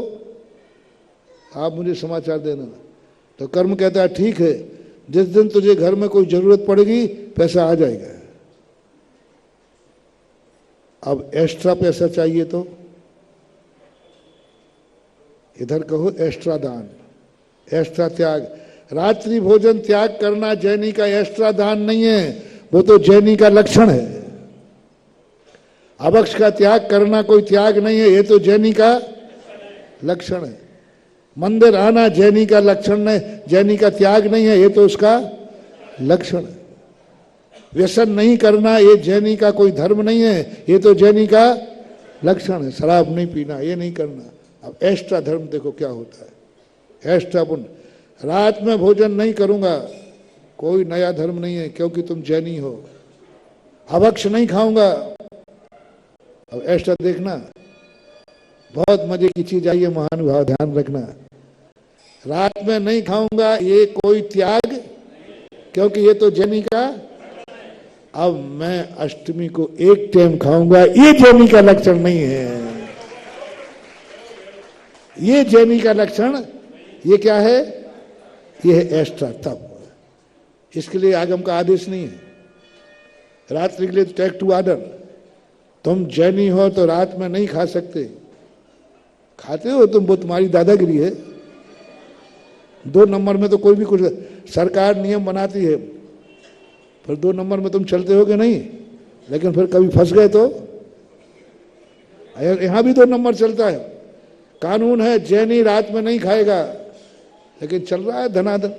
आप मुझे समाचार देना, तो कर्म कहता है ठीक है, जिस दिन तुझे घर में कोई जरूरत पड़ेगी पैसा आ जाएगा। अब एक्स्ट्रा पैसा चाहिए तो इधर कहो एक्स्ट्रा दान, एक्स्ट्रा त्याग। रात्रि भोजन त्याग करना जैनी का एक्स्ट्रा दान नहीं है, वो तो जैनी का लक्षण है। अभक्ष का त्याग करना कोई त्याग नहीं है, ये तो जैनी का लक्षण है। मंदिर आना जैनी का लक्षण है, जैनी का त्याग नहीं है, ये तो उसका लक्षण है। व्यसन नहीं करना ये जैनी का कोई धर्म नहीं है, ये तो जैनी का लक्षण है। शराब नहीं पीना, ये नहीं करना। अब एक्स्ट्रा धर्म देखो क्या होता है, एक्स्ट्रा पुण्य। रात में भोजन नहीं करूंगा, कोई नया धर्म नहीं है, क्योंकि तुम जैनी हो। अभक्ष नहीं खाऊंगा, अब एक्स्ट्रा देखना, बहुत मजे की चीज आई है महानुभाव, ध्यान रखना। रात में नहीं खाऊंगा, ये कोई त्याग, क्योंकि ये तो जैनी का। अब मैं अष्टमी को एक टाइम खाऊंगा, ये जैनी का लक्षण नहीं है, ये जैनी का लक्षण। ये क्या है? ये है एक्स्ट्रा तप। इसके लिए आगम का आदेश नहीं है। रात्रि के लिए टेक टू ऑर्डर। तुम जैनी हो तो रात में नहीं खा सकते, खाते हो तुम, वो तुम्हारी दादागिरी है। 2 नंबर में तो कोई भी कुछ, सरकार नियम बनाती है, फिर 2 नंबर में तुम चलते हो कि नहीं? लेकिन फिर कभी फंस गए तो यहां भी 2 नंबर चलता है। कानून है जैनी रात में नहीं खाएगा, लेकिन चल रहा है धनाधन,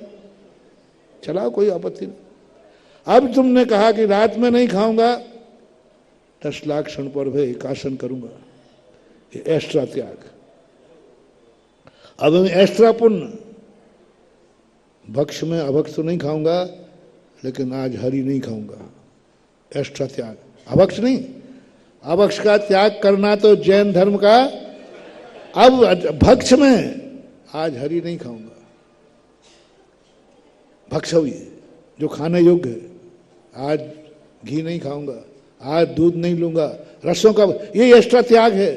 चलाओ, कोई आपत्ति नहीं। अब तुमने कहा कि रात में नहीं खाऊंगा, 10 लाख क्षण पर भी एकासन करूंगा, ये एक्स्ट्रा त्याग। अब मैं एक्स्ट्रा पुण्य, भक्ष में अभक्ष तो नहीं खाऊंगा, लेकिन आज हरि नहीं खाऊंगा, एक्स्ट्रा त्याग। अभक्ष नहीं, अभक्ष का त्याग करना तो जैन धर्म का। अब भक्ष में आज हरि नहीं खाऊंगा, भक्षवी जो खाने योग्य है, आज घी नहीं खाऊंगा, आज दूध नहीं लूंगा, रसों का, ये एक्स्ट्रा त्याग है,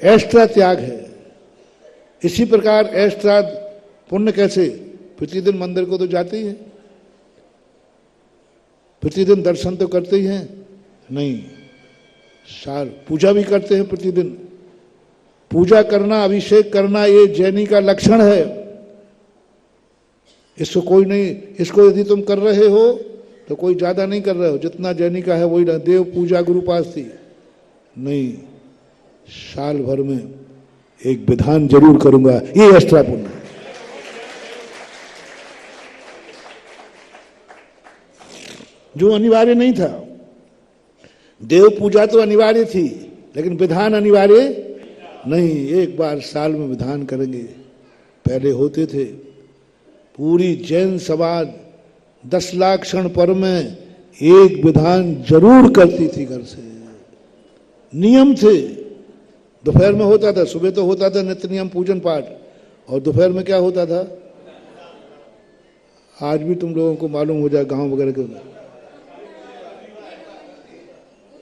एक्स्ट्रा त्याग है। इसी प्रकार एक्स्ट्रा पुण्य कैसे? प्रतिदिन मंदिर को तो जाते ही हैं, प्रतिदिन दर्शन तो करते ही हैं, नहीं, साल पूजा भी करते हैं प्रतिदिन। पूजा करना, अभिषेक करना, ये जैनी का लक्षण है। इसको कोई नहीं, इसको यदि तुम कर रहे हो तो कोई ज्यादा नहीं कर रहे हो, जितना जैनी का है वही। देव पूजा गुरुपास्ती नहीं, साल भर में एक विधान जरूर करूंगा, ये एक्स्ट्रा पुण्य है। जो अनिवार्य नहीं था। देव पूजा तो अनिवार्य थी, लेकिन विधान अनिवार्य नहीं। एक बार साल में विधान करेंगे। पहले होते थे, पूरी जैन समाज 10 लाख क्षण पर में एक विधान जरूर करती थी घर से, नियम थे। दोपहर में होता था, सुबह तो होता था नित्य नियम पूजन पाठ, और दोपहर में क्या होता था? आज भी तुम लोगों को मालूम हो जाए गांव वगैरह के,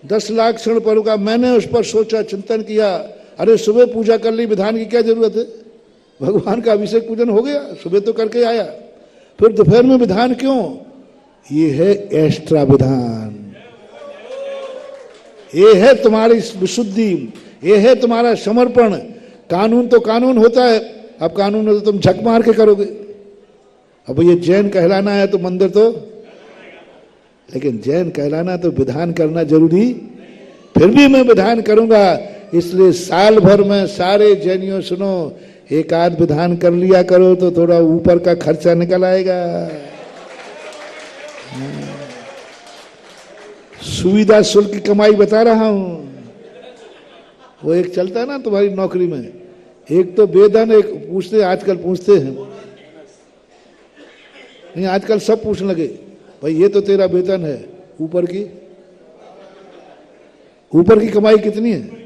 10 लाख क्षण पर का। मैंने उस पर सोचा, चिंतन किया, अरे सुबह पूजा कर ली, विधान की क्या जरूरत है? भगवान का अभिषेक पूजन हो गया, सुबह तो करके आया, फिर दोपहर में विधान क्यों? ये है एक्स्ट्रा विधान, ये है तुम्हारी विशुद्धि, ये है तुम्हारा समर्पण। कानून तो कानून होता है, अब कानून तो तुम झक मार के करोगे। अब ये जैन कहलाना है तो मंदिर तो, लेकिन जैन कहलाना तो विधान करना जरूरी। फिर भी मैं विधान करूंगा, इसलिए साल भर में सारे जैनियों सुनो, एक आध विधान कर लिया करो तो थोड़ा ऊपर का खर्चा निकल आएगा। सुविधा शुल्क की कमाई बता रहा हूं। वो एक चलता है ना तुम्हारी नौकरी में, एक तो वेतन, एक पूछते, आजकल पूछते हैं, नहीं आजकल सब पूछने लगे, भाई ये तो तेरा वेतन है, ऊपर की कमाई कितनी है?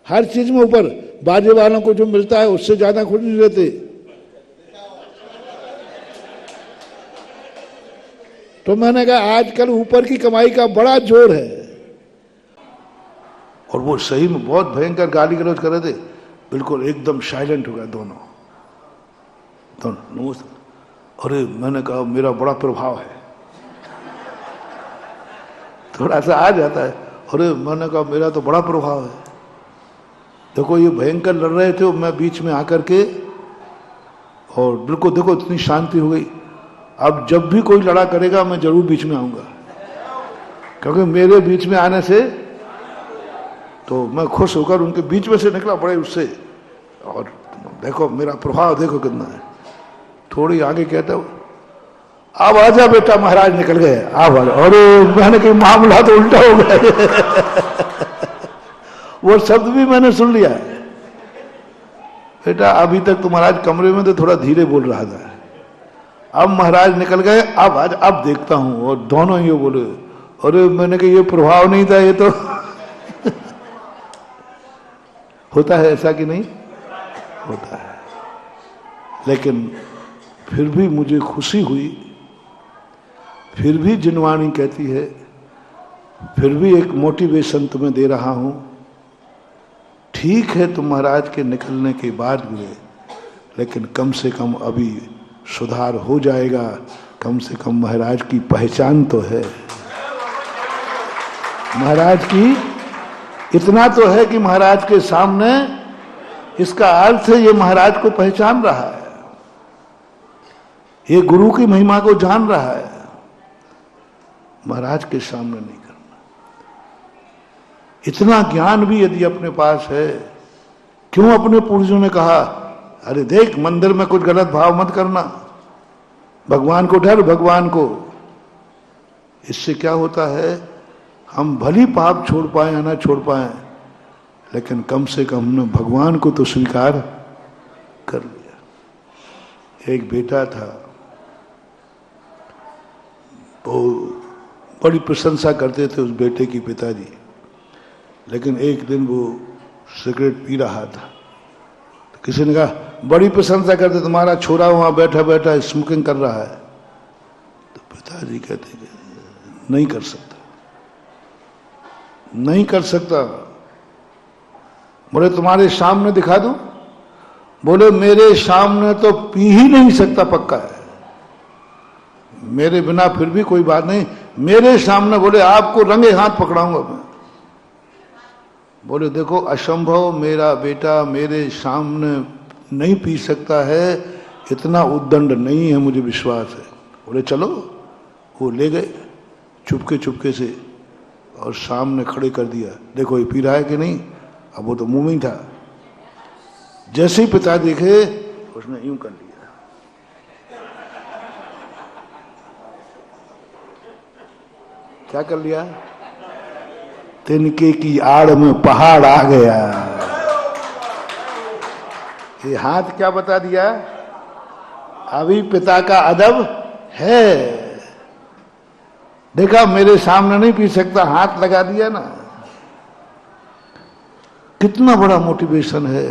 हर चीज में ऊपर। बाजे वालों को जो मिलता है उससे ज्यादा खुश नहीं रहते। तो मैंने कहा आजकल ऊपर की कमाई का बड़ा जोर है। और वो सही में बहुत भयंकर गाली गलौज कर रहे थे, बिल्कुल एकदम साइलेंट हो गया दोनों। अरे मैंने कहा मेरा बड़ा प्रभाव है, थोड़ा सा आ जाता है। अरे मैंने कहा मेरा तो बड़ा प्रभाव है। देखो ये भयंकर लड़ रहे थे, मैं बीच में आकर के और बिल्कुल देखो इतनी शांति हो गई। अब जब भी कोई लड़ा करेगा मैं जरूर बीच में आऊंगा, क्योंकि मेरे बीच में आने से तो मैं खुश होकर उनके बीच में से निकला बड़े उससे। और देखो मेरा प्रभाव देखो कितना है। थोड़ी आगे कहता हूं, अब आजा बेटा महाराज निकल गए, अब आजा। और मैंने कहा मामला तो उल्टा हो गया। वो शब्द भी मैंने सुन लिया है, बेटा अभी तक तो महाराज कमरे में तो थोड़ा धीरे बोल रहा था, अब महाराज निकल गए, अब आज अब देखता हूं। और दोनों ही बोले, अरे मैंने कहा ये प्रभाव नहीं था, ये तो होता है ऐसा कि नहीं होता है। लेकिन फिर भी मुझे खुशी हुई, फिर भी जिनवाणी कहती है, फिर भी एक मोटिवेशन तुम्हें दे रहा हूं। ठीक है तुम महाराज के निकलने के बाद हुए, लेकिन कम से कम अभी सुधार हो जाएगा। कम से कम महाराज की पहचान तो है, महाराज की इतना तो है कि महाराज के सामने, इसका अर्थ है ये महाराज को पहचान रहा है, ये गुरु की महिमा को जान रहा है। महाराज के सामने नहीं करना। इतना ज्ञान भी यदि अपने पास है, क्यों अपने पूर्वजों ने कहा अरे देख मंदिर में कुछ गलत भाव मत करना, भगवान को डर, भगवान को। इससे क्या होता है, हम भली पाप छोड़ पाए या ना छोड़ पाए, लेकिन कम से कम हमने भगवान को तो स्वीकार कर लिया। एक बेटा था, वो बड़ी प्रशंसा करते थे उस बेटे की पिताजी, लेकिन एक दिन वो सिगरेट पी रहा था, तो किसी ने कहा बड़ी प्रशंसा करते तुम्हारा छोरा वहां बैठा बैठा स्मोकिंग कर रहा है। तो पिताजी कहते नहीं कर सकता, नहीं कर सकता। बोले तुम्हारे सामने दिखा दूं? बोले मेरे सामने तो पी ही नहीं सकता, पक्का है, मेरे बिना फिर भी कोई बात नहीं, मेरे सामने बोले आपको रंगे हाथ पकड़ाऊंगा मैं। बोले देखो असंभव, मेरा बेटा मेरे सामने नहीं पी सकता है, इतना उद्दंड नहीं है, मुझे विश्वास है। बोले चलो, वो ले गए चुपके चुपके से और सामने खड़े कर दिया, देखो ये पी रहा है कि नहीं। अब वो तो मुंह में था, जैसे ही पिता देखे उसने यूं कर लिया। क्या कर लिया? तिनके की आड़ में पहाड़ आ गया। ये हाथ क्या बता दिया? अभी पिता का अदब है। देखा मेरे सामने नहीं पी सकता, हाथ लगा दिया ना। कितना बड़ा मोटिवेशन है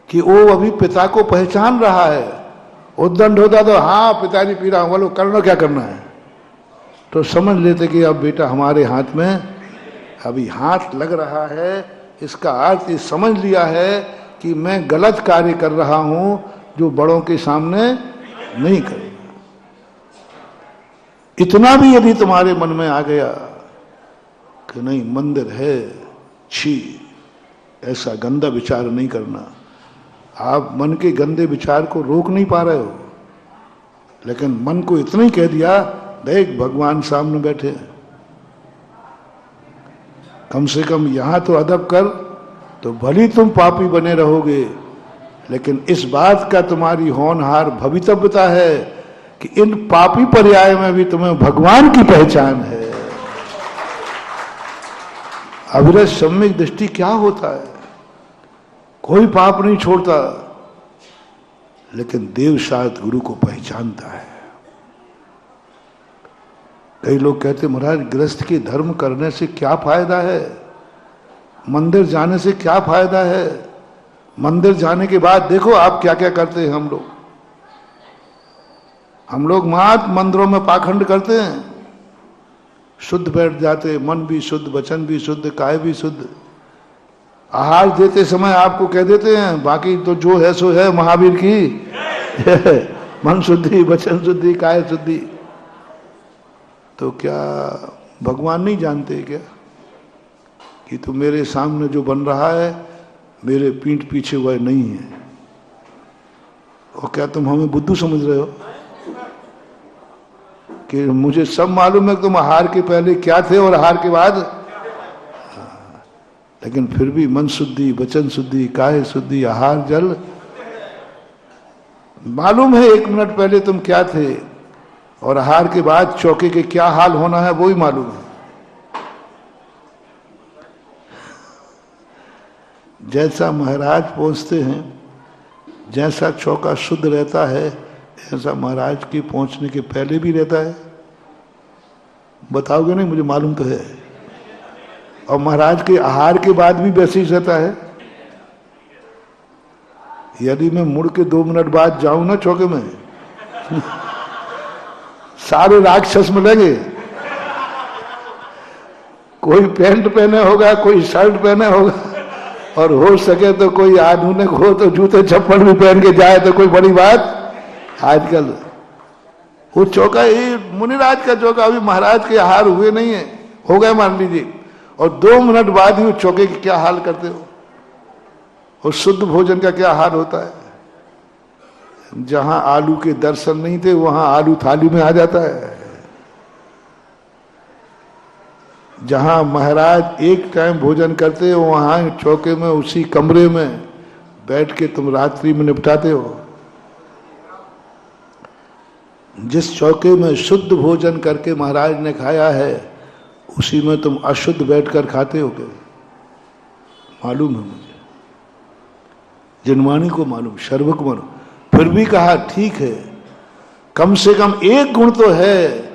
कि वो अभी पिता को पहचान रहा है। उद्दंड होता तो हाँ पिताजी पी रहा हूं, बोलो करना क्या करना है, तो समझ लेते कि अब बेटा हमारे हाथ में अभी हाथ लग रहा है। इसका अर्थ ये समझ लिया है कि मैं गलत कार्य कर रहा हूं जो बड़ों के सामने नहीं करूंगा। इतना भी यदि तुम्हारे मन में आ गया कि नहीं मंदिर है, छी, ऐसा गंदा विचार नहीं करना। आप मन के गंदे विचार को रोक नहीं पा रहे हो, लेकिन मन को इतना ही कह दिया देख भगवान सामने बैठे हैं, कम से कम यहां तो अदब कर, तो भली तुम पापी बने रहोगे, लेकिन इस बात का तुम्हारी होनहार भवितव्यता है कि इन पापी पर्याय में भी तुम्हें भगवान की पहचान है। अविरत सम्यक दृष्टि क्या होता है? कोई पाप नहीं छोड़ता, लेकिन देव शायद गुरु को पहचानता है। कई लोग कहते महाराज गृहस्थ के धर्म करने से क्या फायदा है, मंदिर जाने से क्या फायदा है, मंदिर जाने के बाद देखो आप क्या क्या करते हैं। हम लोग मात मंदिरों में पाखंड करते हैं, शुद्ध बैठ जाते, मन भी शुद्ध, वचन भी शुद्ध, काय भी शुद्ध। आहार देते समय आपको कह देते हैं बाकी तो जो है सो है, महावीर की मन शुद्धि, वचन शुद्धि, काय शुद्धि। तो क्या भगवान नहीं जानते क्या कि तो मेरे सामने जो बन रहा है मेरे पीठ पीछे वह नहीं है, और क्या तुम हमें बुद्धू समझ रहे हो कि मुझे सब मालूम है तुम आहार के पहले क्या थे और आहार के बाद? लेकिन फिर भी मन शुद्धि, वचन शुद्धि, काया शुद्धि, आहार जल, मालूम है 1 मिनट पहले तुम क्या थे और आहार के बाद चौके के क्या हाल होना है वो ही मालूम है। जैसा महाराज पहुंचते हैं, जैसा चौका शुद्ध रहता है, ऐसा महाराज के पहुंचने के पहले भी रहता है। बताओगे नहीं? मुझे मालूम तो है। और महाराज के आहार के बाद भी वैसे ही रहता है। यदि मैं मुड़ के 2 मिनट बाद जाऊं ना चौके में, सारे राक्षस मिलेंगे। कोई पैंट पहने होगा, कोई शर्ट पहने होगा, और हो सके तो कोई आधुनिक हो तो जूते चप्पल भी पहन के जाए तो कोई बड़ी बात। आजकल वो चौका, ये मुनिराज का चौका, अभी महाराज के आहार हुए नहीं है, हो गए मान लीजिए, और 2 मिनट बाद ही उस चौके के क्या हाल करते हो। और शुद्ध भोजन का क्या हाल होता है। जहां आलू के दर्शन नहीं थे वहां आलू थाली में आ जाता है। जहां महाराज एक टाइम भोजन करते हो वहां चौके में, उसी कमरे में बैठ के तुम रात्रि में निपटाते हो। जिस चौके में शुद्ध भोजन करके महाराज ने खाया है, उसी में तुम अशुद्ध बैठकर खाते हो क्या? मालूम है मुझे, जिनवाणी को मालूम, सर्व को मालूम। फिर भी कहा ठीक है, कम से कम एक गुण तो है,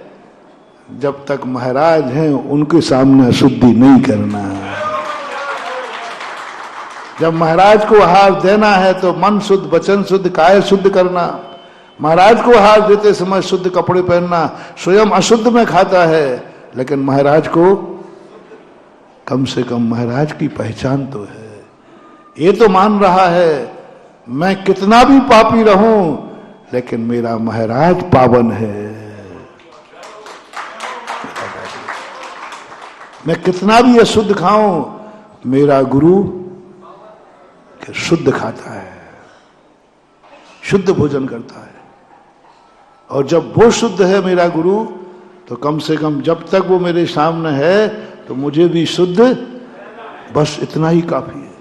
जब तक महाराज हैं उनके सामने अशुद्धि नहीं करना। जब महाराज को आहार देना है तो मन शुद्ध, वचन शुद्ध, काया शुद्ध करना। महाराज को आहार देते समय शुद्ध कपड़े पहनना। स्वयं अशुद्ध में खाता है, लेकिन महाराज को कम से कम महाराज की पहचान तो है। ये तो मान रहा है मैं कितना भी पापी रहूं, लेकिन मेरा महाराज पावन है। मैं कितना भी अशुद्ध खाऊं, मेरा गुरु शुद्ध खाता है, शुद्ध भोजन करता है। और जब वो शुद्ध है मेरा गुरु, तो कम से कम जब तक वो मेरे सामने है तो मुझे भी शुद्ध, बस इतना ही काफी है।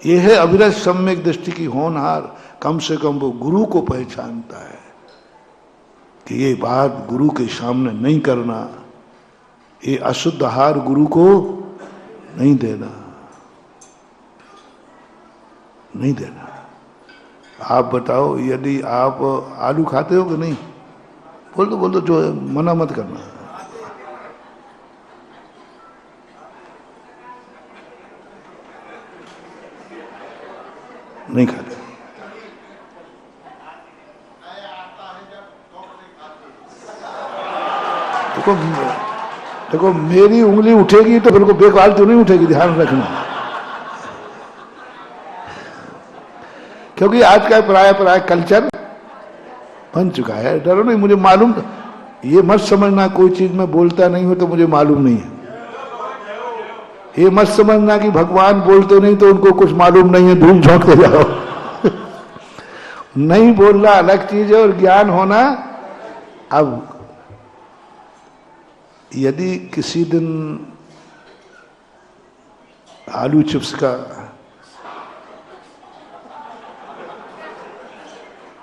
ये है अविरत सम्यक दृष्टि की होनहार। कम से कम वो गुरु को पहचानता है कि ये बात गुरु के सामने नहीं करना, ये अशुद्ध आहार गुरु को नहीं देना, नहीं देना। आप बताओ, यदि आप आलू खाते हो कि नहीं? बोल दो जो है, मना मत करना। नहीं खाते। देखो मेरी उंगली उठेगी तो बिल्कुल बेकाल तो नहीं उठेगी, ध्यान रखना। क्योंकि आज का प्राय कल्चर बन चुका है। डरो नहीं, मुझे मालूम। ये मत समझना कोई चीज में बोलता नहीं हो तो मुझे मालूम नहीं है। ये मत समझना कि भगवान बोलते नहीं तो उनको कुछ मालूम नहीं है, धूल झोंकते जाओ। नहीं बोलना अलग चीज है और ज्ञान होना। अब यदि किसी दिन आलू चिप्स का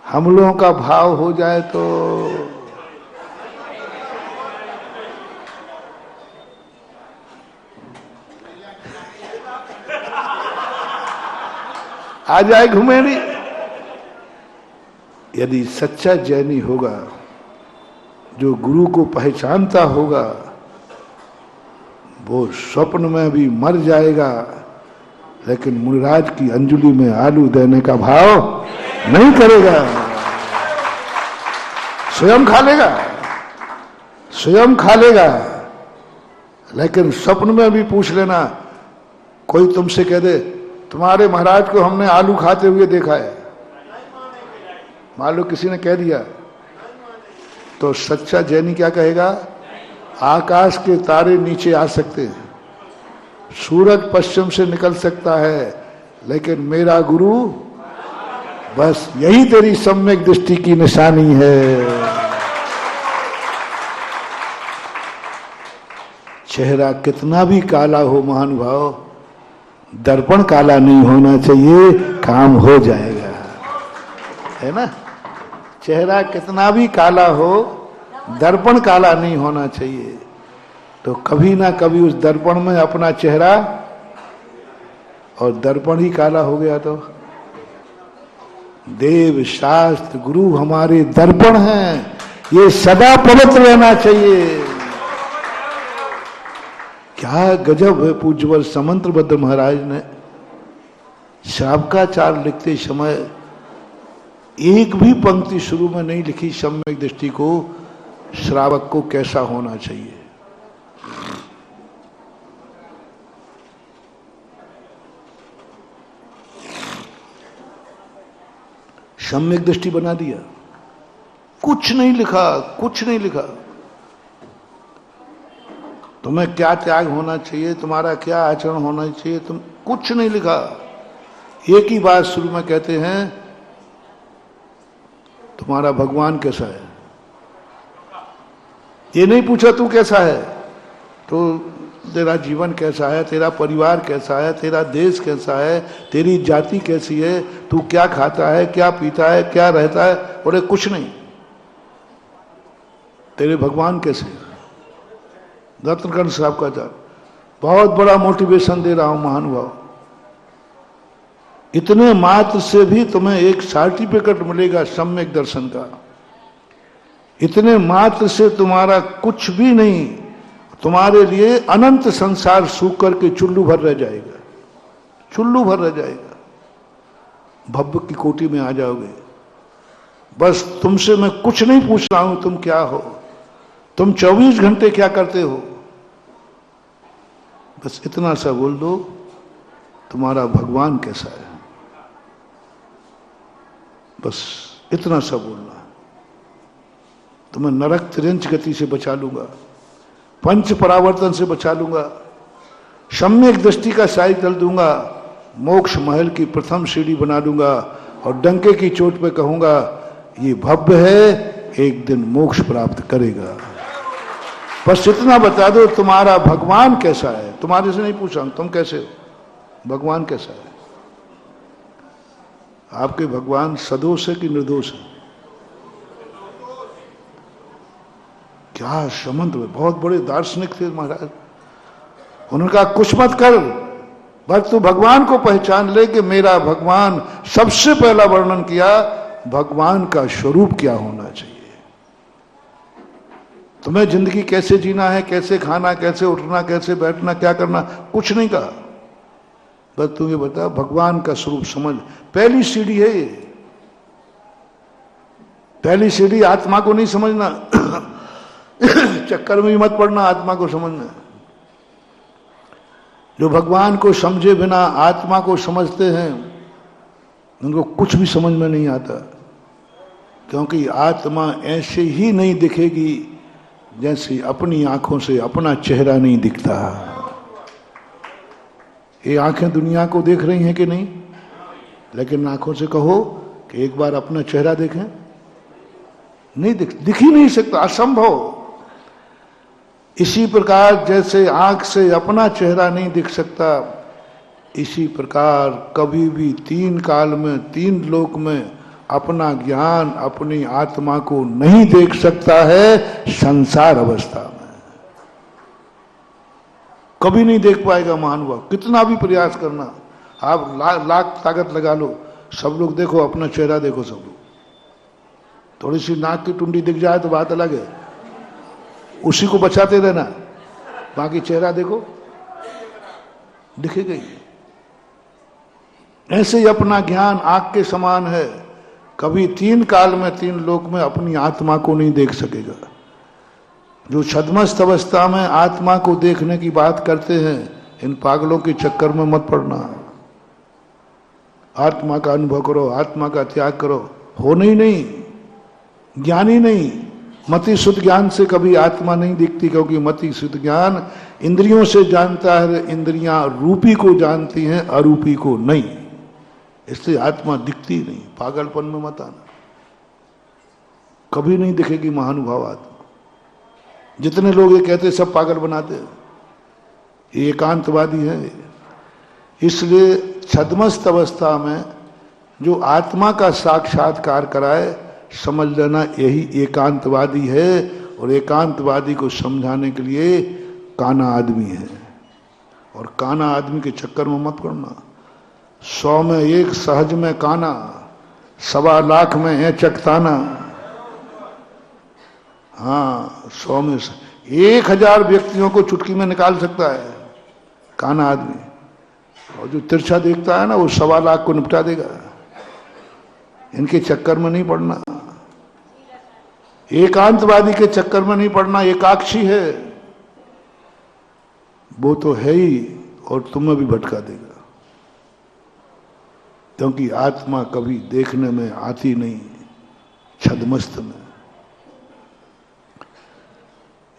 हम लोगों का भाव हो जाए तो आ जाए घुमेरी। यदि सच्चा जैनी होगा, जो गुरु को पहचानता होगा, वो स्वप्न में भी मर जाएगा, लेकिन मुनिराज की अंजलि में आलू देने का भाव नहीं करेगा। स्वयं खा लेगा, स्वयं खा लेगा, लेकिन स्वप्न में भी पूछ लेना। कोई तुमसे कह दे तुम्हारे महाराज को हमने आलू खाते हुए देखा है, मान लो किसी ने कह दिया, तो सच्चा जैनी क्या कहेगा? आकाश के तारे नीचे आ सकते हैं, सूरज पश्चिम से निकल सकता है, लेकिन मेरा गुरु बस यही तेरी सम्यक दृष्टि की निशानी है। चेहरा कितना भी काला हो महानुभाव, दर्पण काला नहीं होना चाहिए, काम हो जाएगा, है ना। चेहरा कितना भी काला हो, दर्पण काला नहीं होना चाहिए। तो कभी ना कभी उस दर्पण में अपना चेहरा, और दर्पण ही काला हो गया तो देव शास्त्र गुरु हमारे दर्पण हैं, ये सदा पवित्र रहना चाहिए। क्या गजब है। पूज्यवर समंत्रभद्र महाराज ने शाब्काचार लिखते समय एक भी पंक्ति शुरू में नहीं लिखी सम्यक दृष्टि को श्रावक को कैसा होना चाहिए। सम्यक दृष्टि बना दिया, कुछ नहीं लिखा, कुछ नहीं लिखा। तुम्हें क्या त्याग होना चाहिए, तुम्हारा क्या आचरण होना चाहिए, तुम कुछ नहीं लिखा। एक ही बात शुरू में कहते हैं, तुम्हारा भगवान कैसा है। ये नहीं पूछा तू कैसा है, तो तेरा जीवन कैसा है, तेरा परिवार कैसा है, तेरा देश कैसा है, तेरी जाति कैसी है, तू क्या खाता है, क्या पीता है, क्या रहता है, बोले कुछ नहीं। तेरे भगवान कैसे है। रत्नकर्ण साहब का था, बहुत बड़ा मोटिवेशन दे रहा हूं महानुभाव। इतने मात्र से भी तुम्हें एक सर्टिफिकेट मिलेगा सम्यक दर्शन का। इतने मात्र से तुम्हारा कुछ भी नहीं, तुम्हारे लिए अनंत संसार सूख करके चुल्लू भर रह जाएगा, चुल्लू भर रह जाएगा। भव्य की कोटि में आ जाओगे। बस तुमसे मैं कुछ नहीं पूछ रहा हूं तुम क्या हो, तुम 24 घंटे क्या करते हो, बस इतना सा बोल दो, तुम्हारा भगवान कैसा है। बस इतना सा बोलना, तुम्हें नरक तिरंच गति से बचा लूंगा, पंच परावर्तन से बचा लूंगा, सम्यक दृष्टि का साइकिल दूंगा, मोक्ष महल की प्रथम सीढ़ी बना दूंगा, और डंके की चोट पे कहूंगा ये भव्य है, एक दिन मोक्ष प्राप्त करेगा। बस इतना बता दो, तुम्हारा भगवान कैसा है। तुम्हारे से नहीं पूछा तुम कैसे हो, भगवान कैसा है। आपके भगवान सदोष है कि निर्दोष है। क्या समंत, बहुत बड़े दार्शनिक थे महाराज। उन्होंने कहा कुछ मत कर, बस तू भगवान को पहचान ले कि मेरा भगवान। सबसे पहला वर्णन किया भगवान का स्वरूप क्या होना चाहिए। तुम्हें जिंदगी कैसे जीना है, कैसे खाना, कैसे उठना, कैसे बैठना, क्या करना, कुछ नहीं कहा। बस तू ये बता भगवान का स्वरूप समझ। पहली सीढ़ी है ये, पहली सीढ़ी। आत्मा को नहीं समझना, चक्कर में भी मत पड़ना, आत्मा को समझना। जो भगवान को समझे बिना आत्मा को समझते हैं उनको कुछ भी समझ में नहीं आता, क्योंकि आत्मा ऐसे ही नहीं दिखेगी जैसे अपनी आंखों से अपना चेहरा नहीं दिखता। ये आंखें दुनिया को देख रही हैं कि नहीं, लेकिन आंखों से कहो कि एक बार अपना चेहरा देखें, नहीं दिख ही नहीं सकता, असंभव। इसी प्रकार जैसे आंख से अपना चेहरा नहीं दिख सकता, इसी प्रकार कभी भी तीन काल में, तीन लोक में अपना ज्ञान, अपनी आत्मा को नहीं देख सकता है संसार अवस्था में। कभी नहीं देख पाएगा महानुभाव, कितना भी प्रयास करना। आप लाख ताकत लगा लो, सब लोग देखो, अपना चेहरा देखो सब लोग। थोड़ी सी नाक की टुंडी दिख जाए तो बात अलग है, उसी को बचाते रहना, बाकी चेहरा देखो दिखेगा ही। ऐसे ही अपना ज्ञान आग के समान है, कभी तीन काल में, तीन लोक में अपनी आत्मा को नहीं देख सकेगा। जो छद्मस्त अवस्था में आत्मा को देखने की बात करते हैं, इन पागलों के चक्कर में मत पड़ना। आत्मा का अनुभव करो, आत्मा का त्याग करो। होने ही नहीं, ज्ञानी नहीं, मति शुद्ध ज्ञान से कभी आत्मा नहीं दिखती, क्योंकि मति शुद्ध ज्ञान इंद्रियों से जानता है, इंद्रियां रूपी को जानती हैं, अरूपी को नहीं। इसलिए आत्मा दिखती नहीं, पागलपन में मत आना, कभी नहीं दिखेगी महानुभाव आत्मा। जितने लोग ये कहते सब पागल बनाते हैं, ये एकांतवादी है। इसलिए छद्मस्त अवस्था में जो आत्मा का साक्षात्कार कराए, समझ लेना यही एकांतवादी है। और एकांतवादी को समझाने के लिए काना आदमी है, और काना आदमी के चक्कर में मत पड़ना। 100 में 1 सहज में काना, 1.25 लाख में है चकताना। हाँ, 100 में 1000 व्यक्तियों को चुटकी में निकाल सकता है काना आदमी, और जो तिरछा देखता है ना वो 1.25 लाख को निपटा देगा। इनके चक्कर में नहीं पड़ना, एकांतवादी के चक्कर में नहीं पड़ना। एकाक्षी है वो तो है ही, और तुम्हें भी भटका देगा, क्योंकि आत्मा कभी देखने में आती नहीं छद्मस्त में।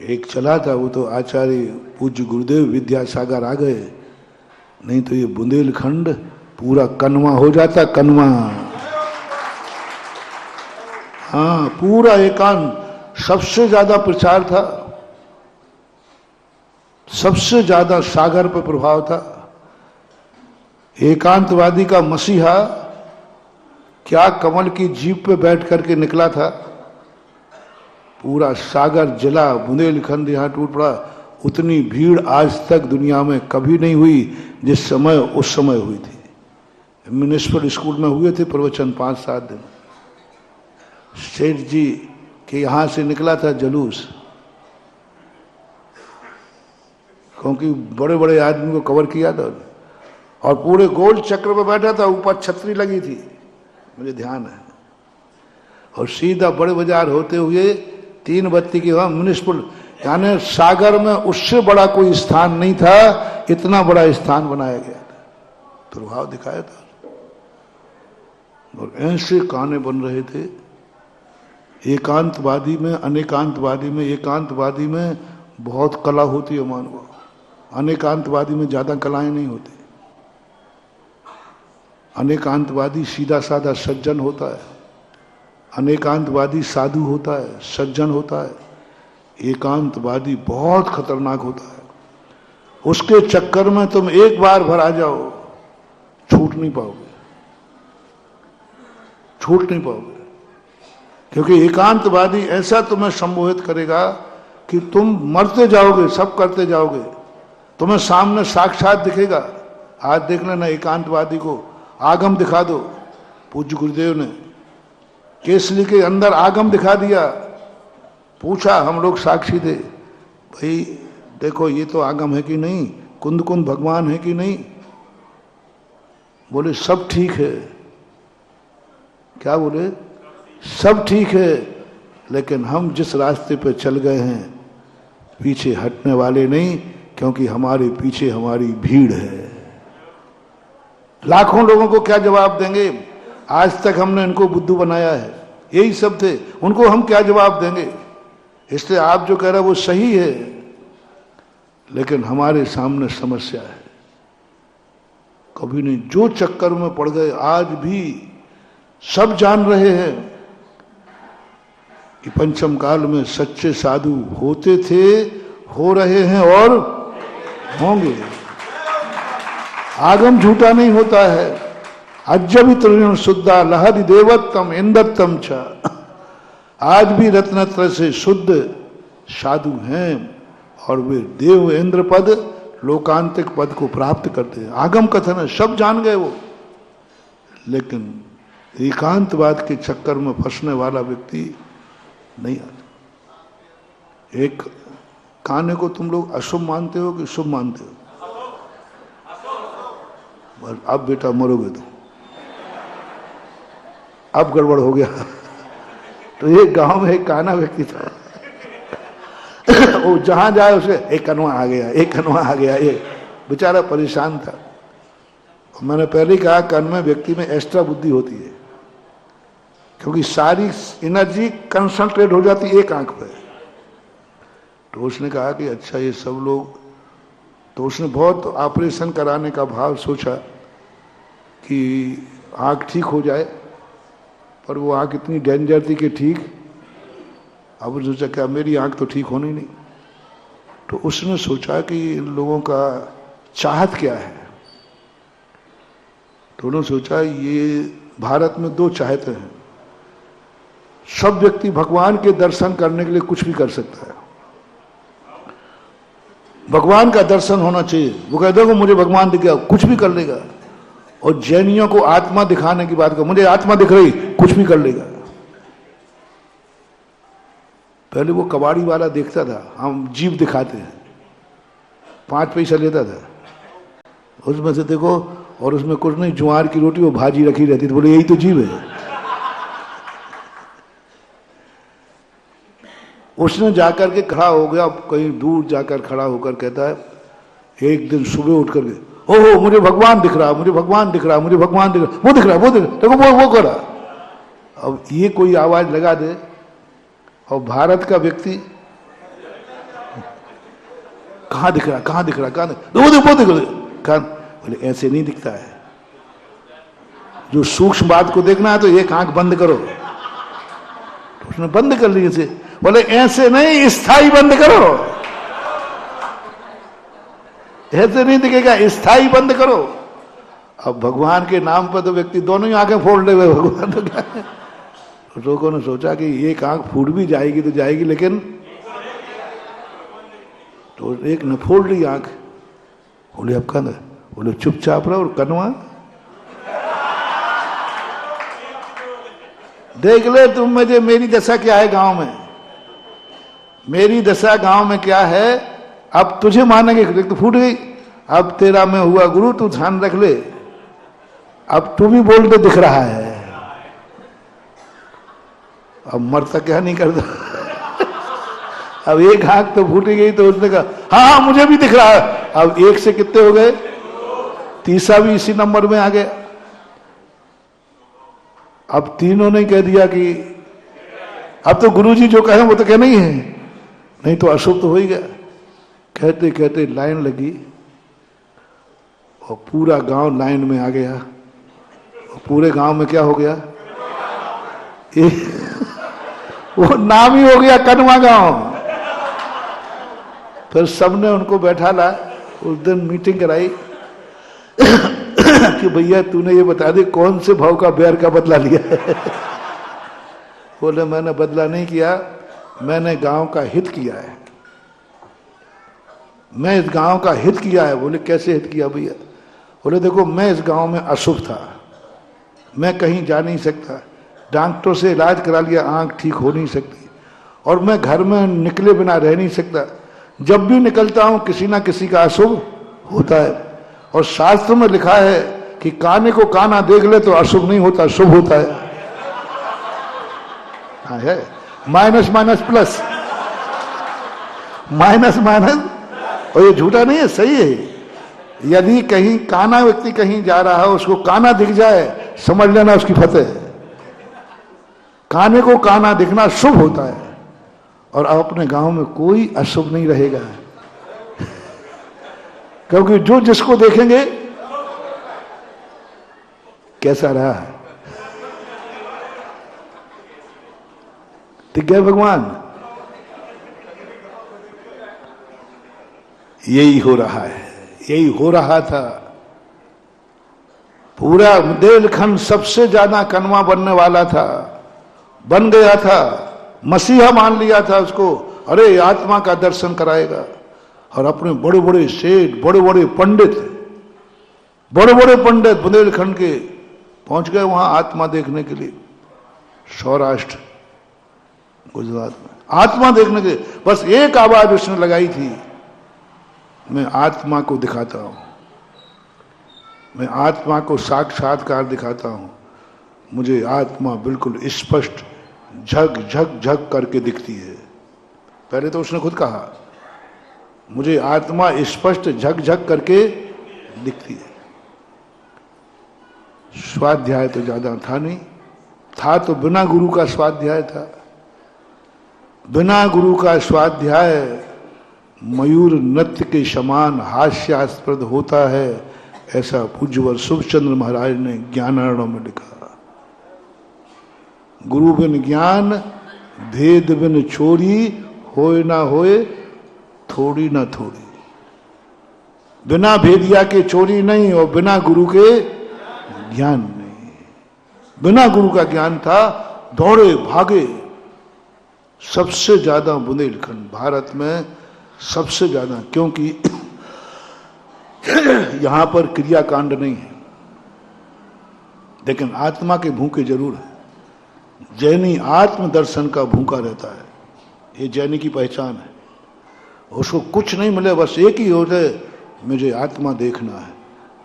एक चला था, वो तो आचार्य पूज्य गुरुदेव विद्यासागर आ गए, नहीं तो ये बुंदेलखंड पूरा कनवा हो जाता, कनवा। हाँ, पूरा एकांत, सबसे ज्यादा प्रचार था, सबसे ज्यादा सागर पर प्रभाव था। एकांतवादी का मसीहा क्या कमल की जीप पे बैठ करके निकला था, पूरा सागर जिला बुंदेलखंड यहां टूट पड़ा। उतनी भीड़ आज तक दुनिया में कभी नहीं हुई जिस समय उस समय हुई थी। म्युनिसिपल स्कूल में हुए थे प्रवचन 5-7 दिन। सेठ जी के यहां से निकला था जुलूस, क्योंकि बड़े बड़े आदमी को कवर किया था, और पूरे गोल चक्र में बैठा था, ऊपर छतरी लगी थी, मुझे ध्यान है। और सीधा बड़े बाजार होते हुए 3 बत्ती की वहां म्युनिसिपल, यानी सागर में उससे बड़ा कोई स्थान नहीं था, इतना बड़ा स्थान बनाया गया था, प्रभाव दिखाया था। और ऐसे काने बन रहे थे। एकांतवादी में, अनेकांतवादी में, एकांतवादी में बहुत कला होती है मानव, अनेकांतवादी में ज्यादा कलाएं नहीं होती। अनेकांतवादी सीधा साधा सज्जन होता है, अनेकांतवादी साधु होता है, सज्जन होता है। एकांतवादी बहुत खतरनाक होता है, उसके चक्कर में तुम एक बार भर आ जाओ, छूट नहीं पाओगे, छूट नहीं पाओगे। क्योंकि एकांतवादी ऐसा तुम्हें संमोहित करेगा कि तुम मरते जाओगे, सब करते जाओगे, तुम्हें सामने साक्षात दिखेगा। आज देख लेना एकांतवादी को आगम दिखा दो, पूज्य गुरुदेव ने केसली के अंदर आगम दिखा दिया। पूछा, हम लोग साक्षी थे, भाई देखो ये तो आगम है कि नहीं, कुंद कुंद भगवान है कि नहीं? बोले सब ठीक है। क्या बोले? सब ठीक है, लेकिन हम जिस रास्ते पे चल गए हैं पीछे हटने वाले नहीं, क्योंकि हमारे पीछे हमारी भीड़ है। लाखों लोगों को क्या जवाब देंगे? आज तक हमने इनको बुद्धू बनाया है, यही सब थे, उनको हम क्या जवाब देंगे? इसलिए आप जो कह रहे हैं वो सही है, लेकिन हमारे सामने समस्या है। कभी नहीं, जो चक्कर में पड़ गए, आज भी सब जान रहे हैं कि पंचम काल में सच्चे साधु होते थे, हो रहे हैं और होंगे। आगम झूठा नहीं होता है। अज्जभी तृण शुद्धा लहरि देवत्तम इंदत्तम छ। आज भी रत्नत्र से शुद्ध साधु हैं, और वे देव इंद्र पद, लोकांतिक पद को प्राप्त करते हैं। आगम कथन है, सब जान गए वो, लेकिन एकांतवाद के चक्कर में फंसने वाला व्यक्ति नहीं आता। एक काने को तुम लोग अशुभ मानते हो कि शुभ मानते हो? अब बेटा मरोगे तुम, अब गड़बड़ हो गया। तो ये गांव में एक काना व्यक्ति था, वो जहां जाए उसे एक कनवा आ गया, एक कनवा आ गया, ये बेचारा परेशान था। मैंने पहले कहा कनवे व्यक्ति में एक्स्ट्रा बुद्धि होती है, क्योंकि सारी एनर्जी कंसंट्रेट हो जाती एक आंख पे। तो उसने कहा कि अच्छा ये सब लोग, तो उसने बहुत ऑपरेशन कराने का भाव सोचा कि आँख ठीक हो जाए, पर वो आँख इतनी डेंजर थी कि ठीक, अब उसने सोचा क्या मेरी आँख तो ठीक होनी नहीं। तो उसने सोचा कि इन लोगों का चाहत क्या है। तो उन्होंने सोचा ये भारत में दो चाहते हैं, सब व्यक्ति भगवान के दर्शन करने के लिए कुछ भी कर सकता है, भगवान का दर्शन होना चाहिए। वो कहते हैं मुझे भगवान दिख गया, कुछ भी कर लेगा। और जैनियों को आत्मा दिखाने की बात कर, मुझे आत्मा दिख रही, कुछ भी कर लेगा। पहले वो कबाड़ी वाला देखता था, हम जीव दिखाते हैं, 5 पैसा लेता था, उसमें से देखो, और उसमें कुछ नहीं, ज्वार की रोटी वो भाजी रखी रहती थी, बोले यही तो जीव है। उसने जाकर के खड़ा हो गया, कहीं दूर जाकर खड़ा होकर कहता है एक दिन सुबह उठ करके, ओहो मुझे भगवान दिख रहा, मुझे भगवान दिख रहा, मुझे भगवान दिख रहा, वो दिख रहा, वो दिख रहा, देखो वो कर रहा। अब ये कोई आवाज लगा दे और भारत का व्यक्ति कहां दिख रहा, कहां दिख रहा, कहां वो दिख रहा, बोले ऐसे नहीं दिखता है, जो सूक्ष्म बात को देखना है तो एक आंख बंद करो। तो उसने बंद कर ली इसे, बोले ऐसे नहीं, स्थाई बंद करो, ऐसे नहीं दिखेगा, स्थाई बंद करो। अब भगवान के नाम पर तो व्यक्ति दोनों ही आंखें फोड़ ले हुए, भगवान तो क्या है। लोगों ने सोचा कि एक आंख फूट भी जाएगी तो जाएगी, लेकिन तो एक ने फोड़ ली आंख। बोले अब कहना, बोले चुपचाप रहो। और कनवा देख ले तुम मुझे, मेरी दशा क्या है गांव में, मेरी दशा गांव में क्या है। अब तुझे मानेंगे तो फूट गई, अब तेरा मैं हुआ गुरु, तू ध्यान रख ले, अब तू भी बोलते दिख रहा है। अब मरता क्या नहीं करता। अब एक आंख तो फूटी गई, तो उसने कहा हाँ हाँ मुझे भी दिख रहा है। अब एक से कितने हो गए, तीसरा भी इसी नंबर में आ गया। अब तीनों ने कह दिया कि अब तो गुरुजी जो कहे वो तो कहना ही है, नहीं तो अशुभ तो हो ही गया। कहते कहते लाइन लगी और पूरा गांव लाइन में आ गया। और पूरे गांव में क्या हो गया, वो नाम ही हो गया कनवा गांव। फिर सबने उनको बैठा ला, उस दिन मीटिंग कराई कि भैया तूने ये बता दे कौन से भाव का बैर का बदला लिया है। बोले मैंने बदला नहीं किया, मैंने गांव का हित किया है, मैं इस गांव का हित किया है। बोले कैसे हित किया भैया। बोले देखो मैं इस गांव में अशुभ था, मैं कहीं जा नहीं सकता, डॉक्टर से इलाज करा लिया, आंख ठीक हो नहीं सकती, और मैं घर में निकले बिना रह नहीं सकता। जब भी निकलता हूं किसी ना किसी का अशुभ होता है। और शास्त्र में लिखा है कि काने को काना देख ले तो अशुभ नहीं होता, शुभ होता है। हाँ है, minus minus plus, minus minus, और ये झूठा नहीं है, सही है। यदि कहीं काना व्यक्ति कहीं जा रहा है, उसको काना दिख जाए, समझ लेना उसकी फतेह है। काने को काना दिखना शुभ होता है। और अब अपने गांव में कोई अशुभ नहीं रहेगा, क्योंकि जो जिसको देखेंगे कैसा रहा है, दिख गए भगवान। यही हो रहा है, यही हो रहा था। पूरा बुंदेलखंड सबसे ज्यादा कनवा बनने वाला था, बन गया था, मसीहा मान लिया था उसको। अरे आत्मा का दर्शन कराएगा। और अपने बड़े बड़े सेठ, बड़े बड़े पंडित बुंदेलखंड के पहुंच गए वहां आत्मा देखने के लिए। सौराष्ट्र, गुजरात में आत्मा देखने के लिए बस एक आवाज उसने लगाई थी, मैं आत्मा को दिखाता हूं, मैं आत्मा को साक्षात्कार दिखाता हूं। मुझे आत्मा बिल्कुल स्पष्ट झक झक झक करके दिखती है। पहले तो उसने खुद कहा मुझे आत्मा स्पष्ट झक झक करके दिखती है। स्वाध्याय तो ज्यादा था नहीं, था तो बिना गुरु का स्वाध्याय था। बिना गुरु का स्वाध्याय मयूर नृत्य के समान हास्यास्पद होता है, ऐसा पूज्यवर सुखचंद्र महाराज ने ज्ञानारणव में लिखा। गुरु बिन ज्ञान भेद बिन छोरी, होए ना होए थोड़ी ना थोड़ी। बिना भेदिया के चोरी नहीं और बिना गुरु के ज्ञान नहीं। बिना गुरु का ज्ञान था, दौड़े भागे। सबसे ज्यादा बुंदेलखंड भारत में सबसे ज्यादा, क्योंकि यहां पर क्रियाकांड नहीं है लेकिन आत्मा के भूखे जरूर है। जैनी आत्म दर्शन का भूखा रहता है, ये जैनी की पहचान है। उसको कुछ नहीं मिले, बस एक ही होता है, मुझे आत्मा देखना है,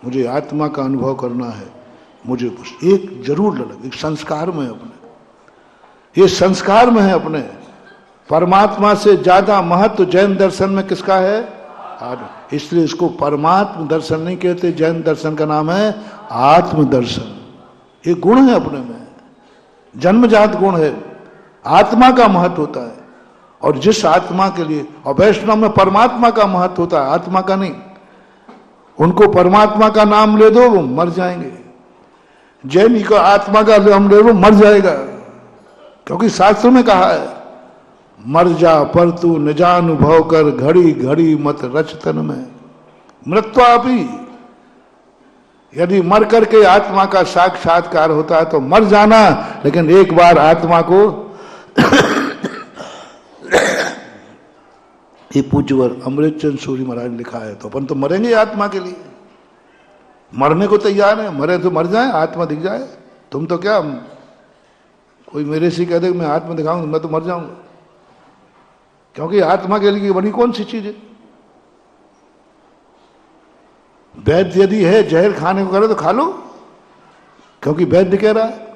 मुझे आत्मा का अनुभव करना है, मुझे बस एक जरूर लगे। एक संस्कार में है अपने, ये संस्कार में है अपने। परमात्मा से ज्यादा महत्व जैन दर्शन में किसका है? आत्म। इसलिए इसको परमात्म दर्शन नहीं कहते, जैन दर्शन का नाम है आत्म दर्शन। ये गुण है अपने में, जन्मजात गुण है। आत्मा का महत्व होता है, और जिस आत्मा के लिए, और वैष्णव में परमात्मा का महत्व होता है, आत्मा का नहीं। उनको परमात्मा का नाम ले दो वो मर जाएंगे, जैनी को आत्मा का नाम ले दो मर जाएगा। क्योंकि शास्त्र में कहा है, मर जा पर तू निजानुभव कर, घड़ी घड़ी मत रच तन में मृत्वापि। यदि मर करके आत्मा का साक्षात्कार होता है तो मर जाना, लेकिन एक बार आत्मा को ये पूज्यवर अमृतचंद सूरी महाराज ने लिखा है। तो अपन तो मरेंगे आत्मा के लिए, मरने को तैयार है। मरे तो मर जाए, आत्मा दिख जाए। तुम तो क्या, कोई मेरे से कह दे मैं आत्मा दिखाऊंगा, मैं तो मर जाऊंगा। क्योंकि आत्मा के लिए बड़ी कौन सी चीज है? वैद्य यदि है जहर खाने को करे तो खा लो, क्योंकि वैद्य कह रहा है।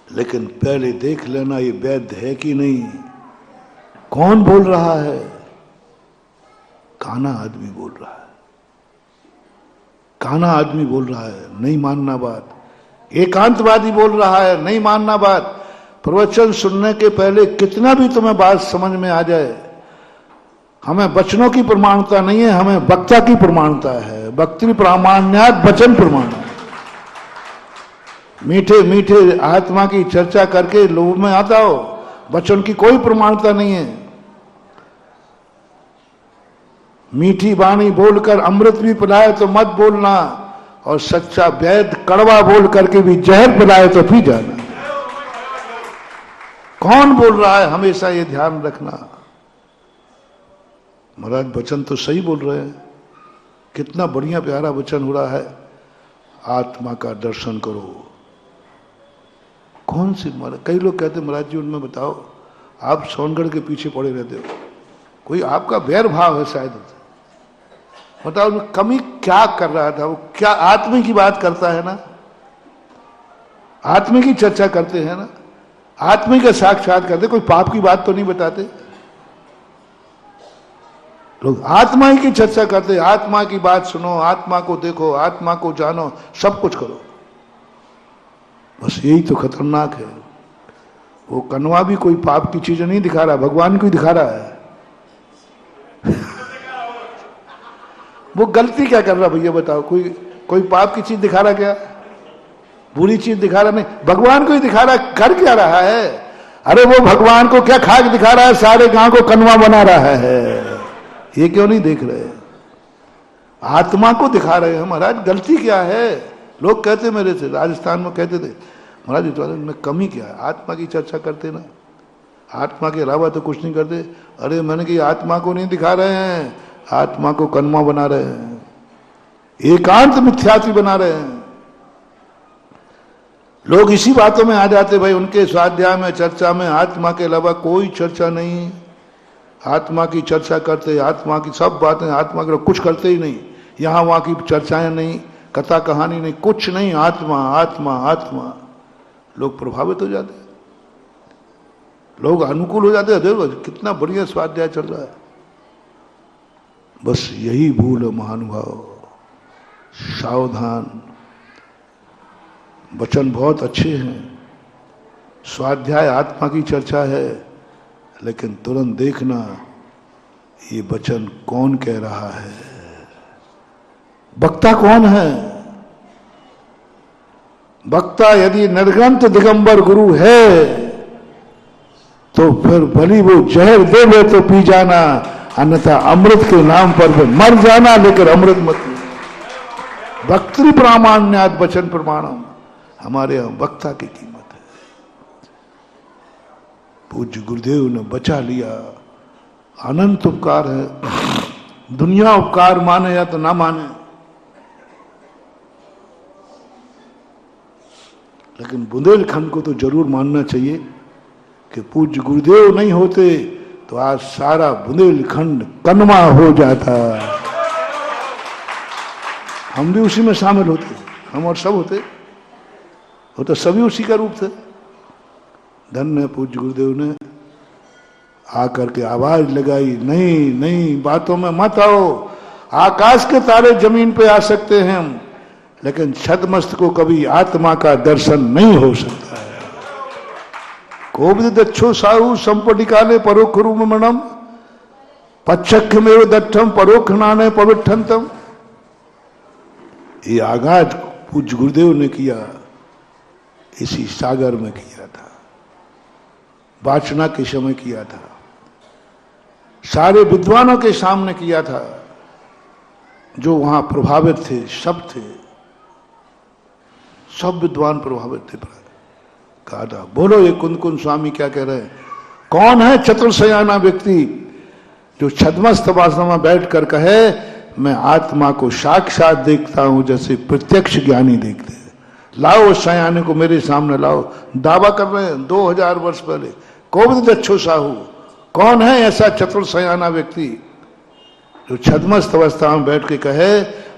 लेकिन पहले देख लेना ये वैद्य है कि नहीं। कौन बोल रहा है? काना आदमी बोल रहा है, काना आदमी बोल रहा है, नहीं मानना बात। एकांतवादी बोल रहा है, नहीं मानना बात। प्रवचन सुनने के पहले कितना भी तुम्हें बात समझ में आ जाए, हमें वचनों की प्रमाणता नहीं है, हमें वक्ता की प्रमाणता है। वक्तृ प्रामाण्यात वचन प्रमाण। मीठे मीठे आत्मा की चर्चा करके लोगों में आता हो, वचन की कोई प्रमाणता नहीं है। मीठी वाणी बोलकर अमृत भी पिलाए तो मत बोलना, और सच्चा वैद्य कड़वा बोल करके भी जहर पिलाए तो पी जाना। कौन बोल रहा है, हमेशा ये ध्यान रखना। महाराज वचन तो सही बोल रहे हैं, कितना बढ़िया प्यारा वचन हो रहा है। आत्मा का दर्शन करो। कौन सी महाराज, कई लोग कहते महाराज जी उनमें बताओ, आप सोनगढ़ के पीछे पड़े रहते हो, कोई आपका वैर भाव है शायद। बताओ उनमें कमी क्या कर रहा था वो? क्या आत्मा की बात करता है ना, आत्मा की चर्चा करते हैं ना, आत्मा का साक्षात करते, कोई पाप की बात तो नहीं बताते। लोग आत्मा ही की चर्चा करते, आत्मा की बात सुनो, आत्मा को देखो, आत्मा को जानो, सब कुछ करो। बस यही तो खतरनाक है। वो कनवा भी कोई पाप की चीज नहीं दिखा रहा, भगवान को ही दिखा रहा है। वो गलती क्या कर रहा भैया बताओ? कोई पाप की चीज दिखा रहा क्या? बुरी चीज दिखा रहा नहीं, भगवान को ही दिखा रहा। कर क्या रहा है? अरे वो भगवान को क्या खाक दिखा रहा है, सारे गांव को कनवा बना रहा है। ये क्यों नहीं देख रहे? आत्मा को दिखा रहे हैं। महाराज गलती क्या है? लोग कहते मेरे से, राजस्थान में कहते थे, महाराज इनमें कमी क्या है? आत्मा की चर्चा करते ना, आत्मा के अलावा तो कुछ नहीं करते। अरे मैंने कहा आत्मा को नहीं दिखा रहे हैं, आत्मा को कन्मा बना रहे हैं, एकांत मिथ्यात्व बना रहे हैं। लोग इसी बातों में आ जाते, भाई उनके स्वाध्याय में चर्चा में आत्मा के अलावा कोई चर्चा नहीं। आत्मा की चर्चा करते, आत्मा की सब बातें, आत्मा के कुछ करते ही नहीं। यहां वहां की चर्चाएं नहीं, कथा कहानी नहीं, कुछ नहीं, आत्मा आत्मा आत्मा। लोग प्रभावित हो जाते, लोग अनुकूल हो जाते हैं। देखो कितना बढ़िया स्वाध्याय चल रहा है। बस यही भूल है महानुभाव। सावधान। वचन बहुत अच्छे हैं, स्वाध्याय आत्मा की चर्चा है, लेकिन तुरंत देखना ये वचन कौन कह रहा है। वक्ता कौन है? वक्ता यदि निर्ग्रंथ दिगंबर गुरु है तो फिर भली वो जहर दे ले तो पी जाना, अन्यथा अमृत के नाम पर भी मर जाना, लेकिन अमृत मत पीना। वक्तृ प्रामाण्यात वचन प्रमाणम, हमारे यहां वक्ता की कीमत है। पूज्य गुरुदेव ने बचा लिया, अनंत उपकार है। दुनिया उपकार माने या तो ना माने, लेकिन बुंदेलखंड को तो जरूर मानना चाहिए कि पूज्य गुरुदेव नहीं होते तो आज सारा बुंदेलखंड कन्वा हो जाता। हम भी उसी में शामिल होते, हम और सब होते, वो तो सभी उसी का रूप थे। धन्य पूज्य गुरुदेव ने आकर के आवाज लगाई, नहीं नहीं बातों में मत आओ। आकाश के तारे जमीन पे आ सकते हैं, लेकिन छदमस्त को कभी आत्मा का दर्शन नहीं हो सकता है। कोविद दक्षो साहु संपटिकाले परोक्ष रूपमणम पच्छमेव दट्ठम परोक्ष नाने पविठंतम। ये आगाज पूज्य गुरुदेव ने किया, इसी सागर में किया था, वाचना के समय किया था, सारे विद्वानों के सामने किया था, जो वहां प्रभावित थे सब थे, सब विद्वान प्रभावित थे। कहा था बोलो ये कुंद कुंद स्वामी क्या कह रहे हैं? कौन है चतुर्शयाना व्यक्ति जो छद्मस्त वासना में बैठ कर कहे मैं आत्मा को साक्षात देखता हूं जैसे प्रत्यक्ष ज्ञानी देखते हैं? लाओ उस शयाने को मेरे सामने लाओ। दावा कर रहे हैं 2000 वर्ष पहले कोविद दक्षो साहू। कौन है ऐसा चतुर्शयाना व्यक्ति जो छद्मस्त अवस्था में बैठ के कहे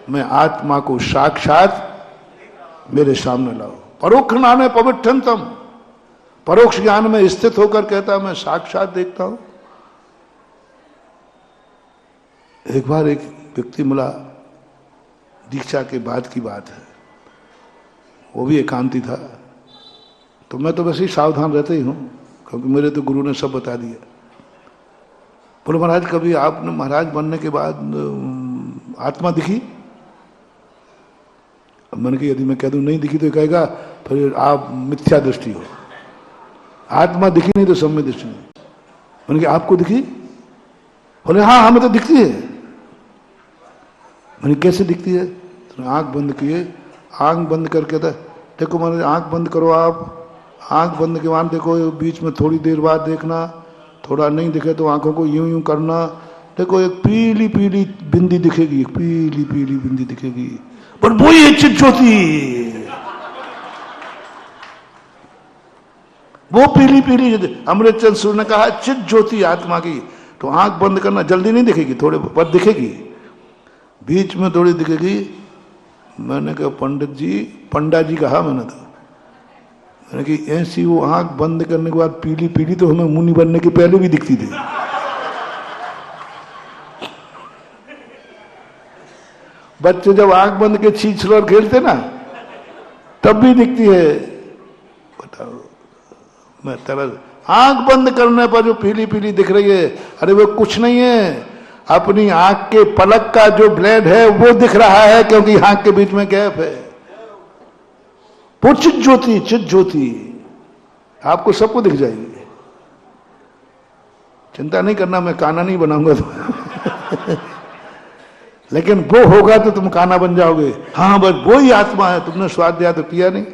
मैं आत्मा को साक्षात मेरे सामने लाओ? परोक्ष नाने पविठंतम, परोक्ष ज्ञान में स्थित होकर कहता मैं साक्षात देखता हूं। एक बार एक व्यक्ति मिला, दीक्षा के बाद की बात है, वो भी एकांती था, तो मैं तो वैसे ही सावधान रहते ही हूं क्योंकि मेरे तो गुरु ने सब बता दिया। बोले महाराज कभी आपने महाराज बनने के बाद आत्मा दिखी? अब मैंने कहा यदि मैं कह दूं नहीं दिखी तो कहेगा फिर आप मिथ्या दृष्टि हो। आत्मा दिखी नहीं तो सम्य दृष्टि नहीं। मैंने कहा आपको दिखी? बोले हाँ हमें तो दिखती है। मैंने कैसे दिखती है? तो आंख बंद किए, आंख बंद करके था देखो मैंने आंख बंद करो, आप आंख बंद के बाद देखो, बीच में थोड़ी देर बाद देखना, थोड़ा नहीं दिखे तो आंखों को यूं यूं करना, देखो एक पीली पीली बिंदी दिखेगी, एक पीली पीली बिंदी दिखेगी, पर वो ही चित ज्योति, वो पीली पीली। अमृत चंद सूर्य ने कहा चित ज्योति आत्मा की, तो आंख बंद करना, जल्दी नहीं दिखेगी, थोड़े पर दिखेगी, बीच में थोड़ी दिखेगी। मैंने कहा पंडित जी, पंडा जी कहा मैंने, तो मैंने कि ऐसी वो आंख बंद करने के बाद पीली पीली तो हमें मुनि बनने के पहले भी दिखती थी। बच्चे जब आंख बंद के छींच और खेलते ना तब भी दिखती है। बताओ मैं तरह आंख बंद करने पर जो पीली पीली दिख रही है, अरे वो कुछ नहीं है, अपनी आंख के पलक का जो ब्लेड है वो दिख रहा है, क्योंकि आंख के बीच में गैप है। वो चित ज्योति, चित ज्योति आपको सबको दिख जाएगी। चिंता नहीं करना, मैं काना नहीं बनाऊंगा तो लेकिन वो होगा तो तुम काना बन जाओगे। हाँ बस वो ही आत्मा है, तुमने स्वाद दिया तो पिया नहीं,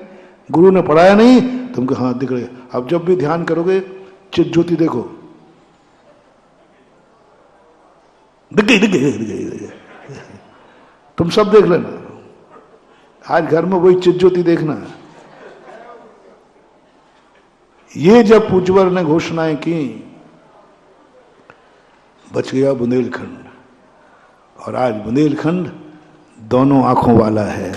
गुरु ने पढ़ाया नहीं, तुमको हाँ दिख रहे। अब जब भी ध्यान करोगे चित ज्योति देखो, दिख गई दिख गई दिख गई, तुम सब देख लेना। आज घर में वही चित ज्योति देखना। ये जब पूज्यवर ने घोषणाएं की, बच गया बुंदेलखंड, और आज बुंदेलखंड दोनों आंखों वाला है।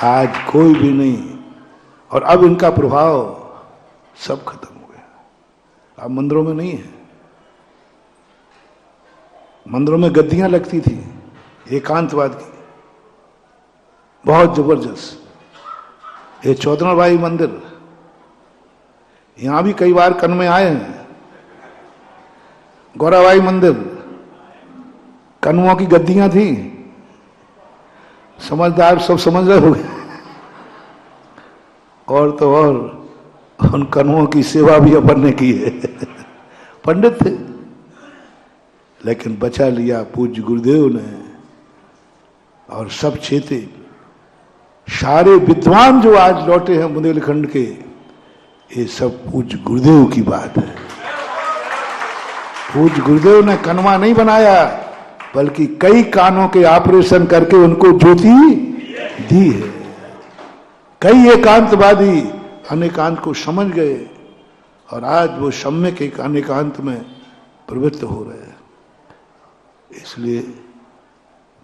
आज कोई भी नहीं, और अब इनका प्रभाव सब खत्म हो गया। अब मंदिरों में नहीं है, मंदिरों में गद्दियां लगती थी एकांतवाद की, बहुत जबरदस्त। ये चौधराबाई मंदिर, यहां भी कई बार कन में आए हैं, गौराबाई मंदिर, कनुओं की गद्दियां थी, समझदार सब समझ रहे हो गए। और तो और उन कनुओं की सेवा भी अपन ने की है। पंडित थे, लेकिन बचा लिया पूज्य गुरुदेव ने। और सब चेते, सारे विद्वान जो आज लौटे हैं बुंदेलखंड के, ये सब पूज्य गुरुदेव की बात है। पूज्य गुरुदेव ने कनवा नहीं बनाया, बल्कि कई कानों के ऑपरेशन करके उनको ज्योति दी है। कई एकांतवादी अनेकांत को समझ गए और आज वो सम्यक एक अनेकांत में प्रवृत्त हो रहे हैं। इसलिए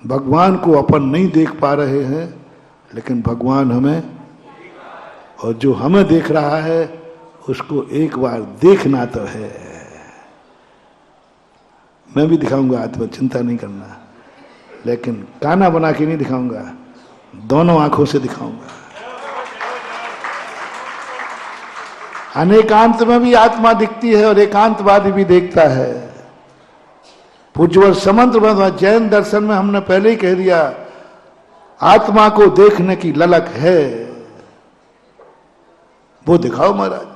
भगवान को अपन नहीं देख पा रहे हैं, लेकिन भगवान हमें, और जो हमें देख रहा है उसको एक बार देखना तो है। मैं भी दिखाऊंगा आत्मा, चिंता नहीं करना, लेकिन काना बना के नहीं दिखाऊंगा, दोनों आंखों से दिखाऊंगा। अनेकांत में भी आत्मा दिखती है और एकांतवादी भी देखता है। पूज्यवर समंत में जैन दर्शन में हमने पहले ही कह दिया, आत्मा को देखने की ललक है, वो दिखाओ महाराज,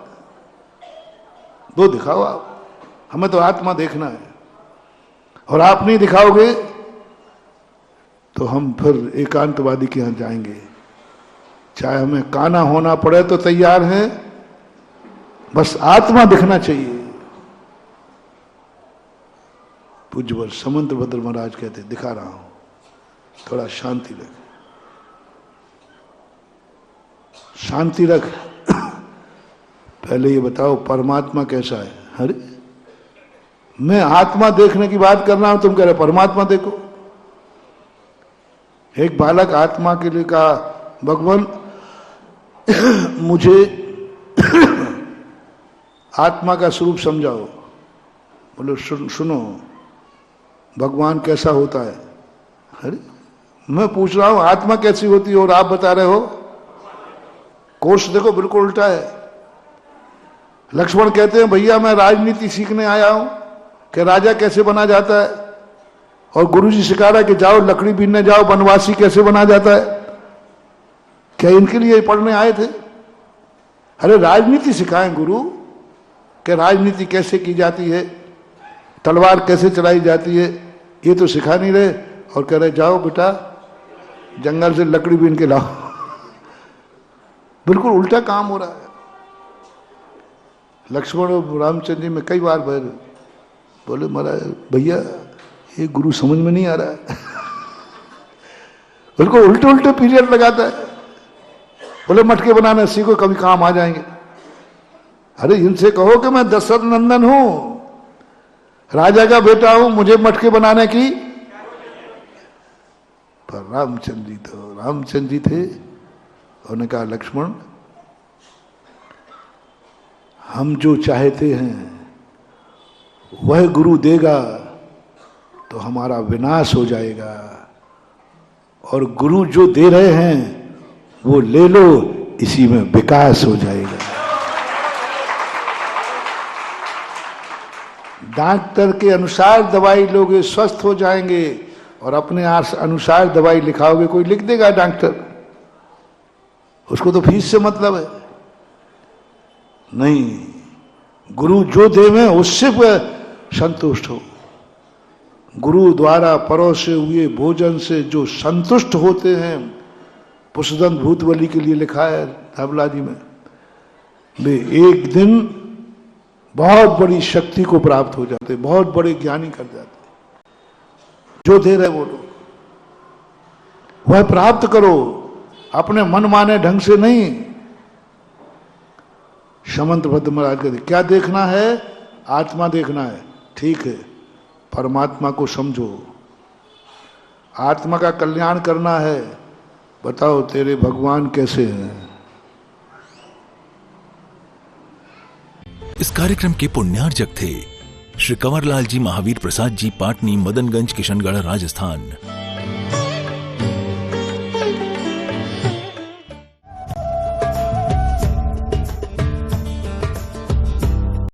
वो दिखाओ आप, हमें तो आत्मा देखना है। और आप नहीं दिखाओगे तो हम फिर एकांतवादी के यहां जाएंगे, चाहे हमें काना होना पड़े तो तैयार हैं, बस आत्मा दिखना चाहिए। पूज्यवर समंत भद्र महाराज कहते, दिखा रहा हूं, थोड़ा शांति रख, शांति रख। पहले ये बताओ परमात्मा कैसा है? अरे मैं आत्मा देखने की बात कर रहा हूं, तुम कह रहे परमात्मा देखो। एक बालक आत्मा के लिए कहा, भगवान मुझे आत्मा का स्वरूप समझाओ। बोलो सुनो, भगवान कैसा होता है? अरे मैं पूछ रहा हूं आत्मा कैसी होती है और आप बता रहे हो? कोर्स देखो बिल्कुल उल्टा है। लक्ष्मण कहते हैं भैया मैं राजनीति सीखने आया हूं कि राजा कैसे बना जाता है, और गुरुजी सिखा रहा है कि जाओ लकड़ी बीनने जाओ, वनवासी कैसे बना जाता है। क्या इनके लिए पढ़ने आए थे? अरे राजनीति सिखाएं गुरु, कि राजनीति कैसे की जाती है, तलवार कैसे चलाई जाती है, ये तो सिखा नहीं रहे, और कह रहे जाओ बेटा जंगल से लकड़ी बीन के लाओ। बिल्कुल उल्टा काम हो रहा है। लक्ष्मण और रामचंद्र जी में कई बार बोले महाराज भैया ये गुरु समझ में नहीं आ रहा है। बिल्कुल उल्टे उल्टे पीरियड लगाता है। बोले मटके बनाने सीखो, कभी काम आ जाएंगे। अरे इनसे कहो कि मैं दशरथ नंदन हूं, राजा का बेटा हूं, मुझे मटके बनाने की। पर रामचंद्र जी थे, उन्होंने कहा लक्ष्मण हम जो चाहते हैं वह गुरु देगा तो हमारा विनाश हो जाएगा, और गुरु जो दे रहे हैं वो ले लो, इसी में विकास हो जाएगा। डॉक्टर के अनुसार दवाई लोगे स्वस्थ हो जाएंगे, और अपने अनुसार दवाई लिखाओगे, कोई लिख देगा डॉक्टर, उसको तो फीस से मतलब है नहीं। गुरु जो देवे उससे संतुष्ट हो। गुरु द्वारा परोसे हुए भोजन से जो संतुष्ट होते हैं, पुष्पदंत भूतबली के लिए लिखा है धवला जी में, वे एक दिन बहुत बड़ी शक्ति को प्राप्त हो जाते, बहुत बड़े ज्ञानी कर जाते। जो दे रहे वो लो, वह प्राप्त करो, अपने मन माने ढंग से नहीं। समंत भद्र महाराज कहते क्या देखना है? आत्मा देखना है, ठीक है, परमात्मा को समझो। आत्मा का कल्याण करना है, बताओ तेरे भगवान कैसे हैं। इस कार्यक्रम के पुण्यार्जक थे श्री कंवरलाल जी महावीर प्रसाद जी, पाटनी, मदनगंज, किशनगढ़, राजस्थान।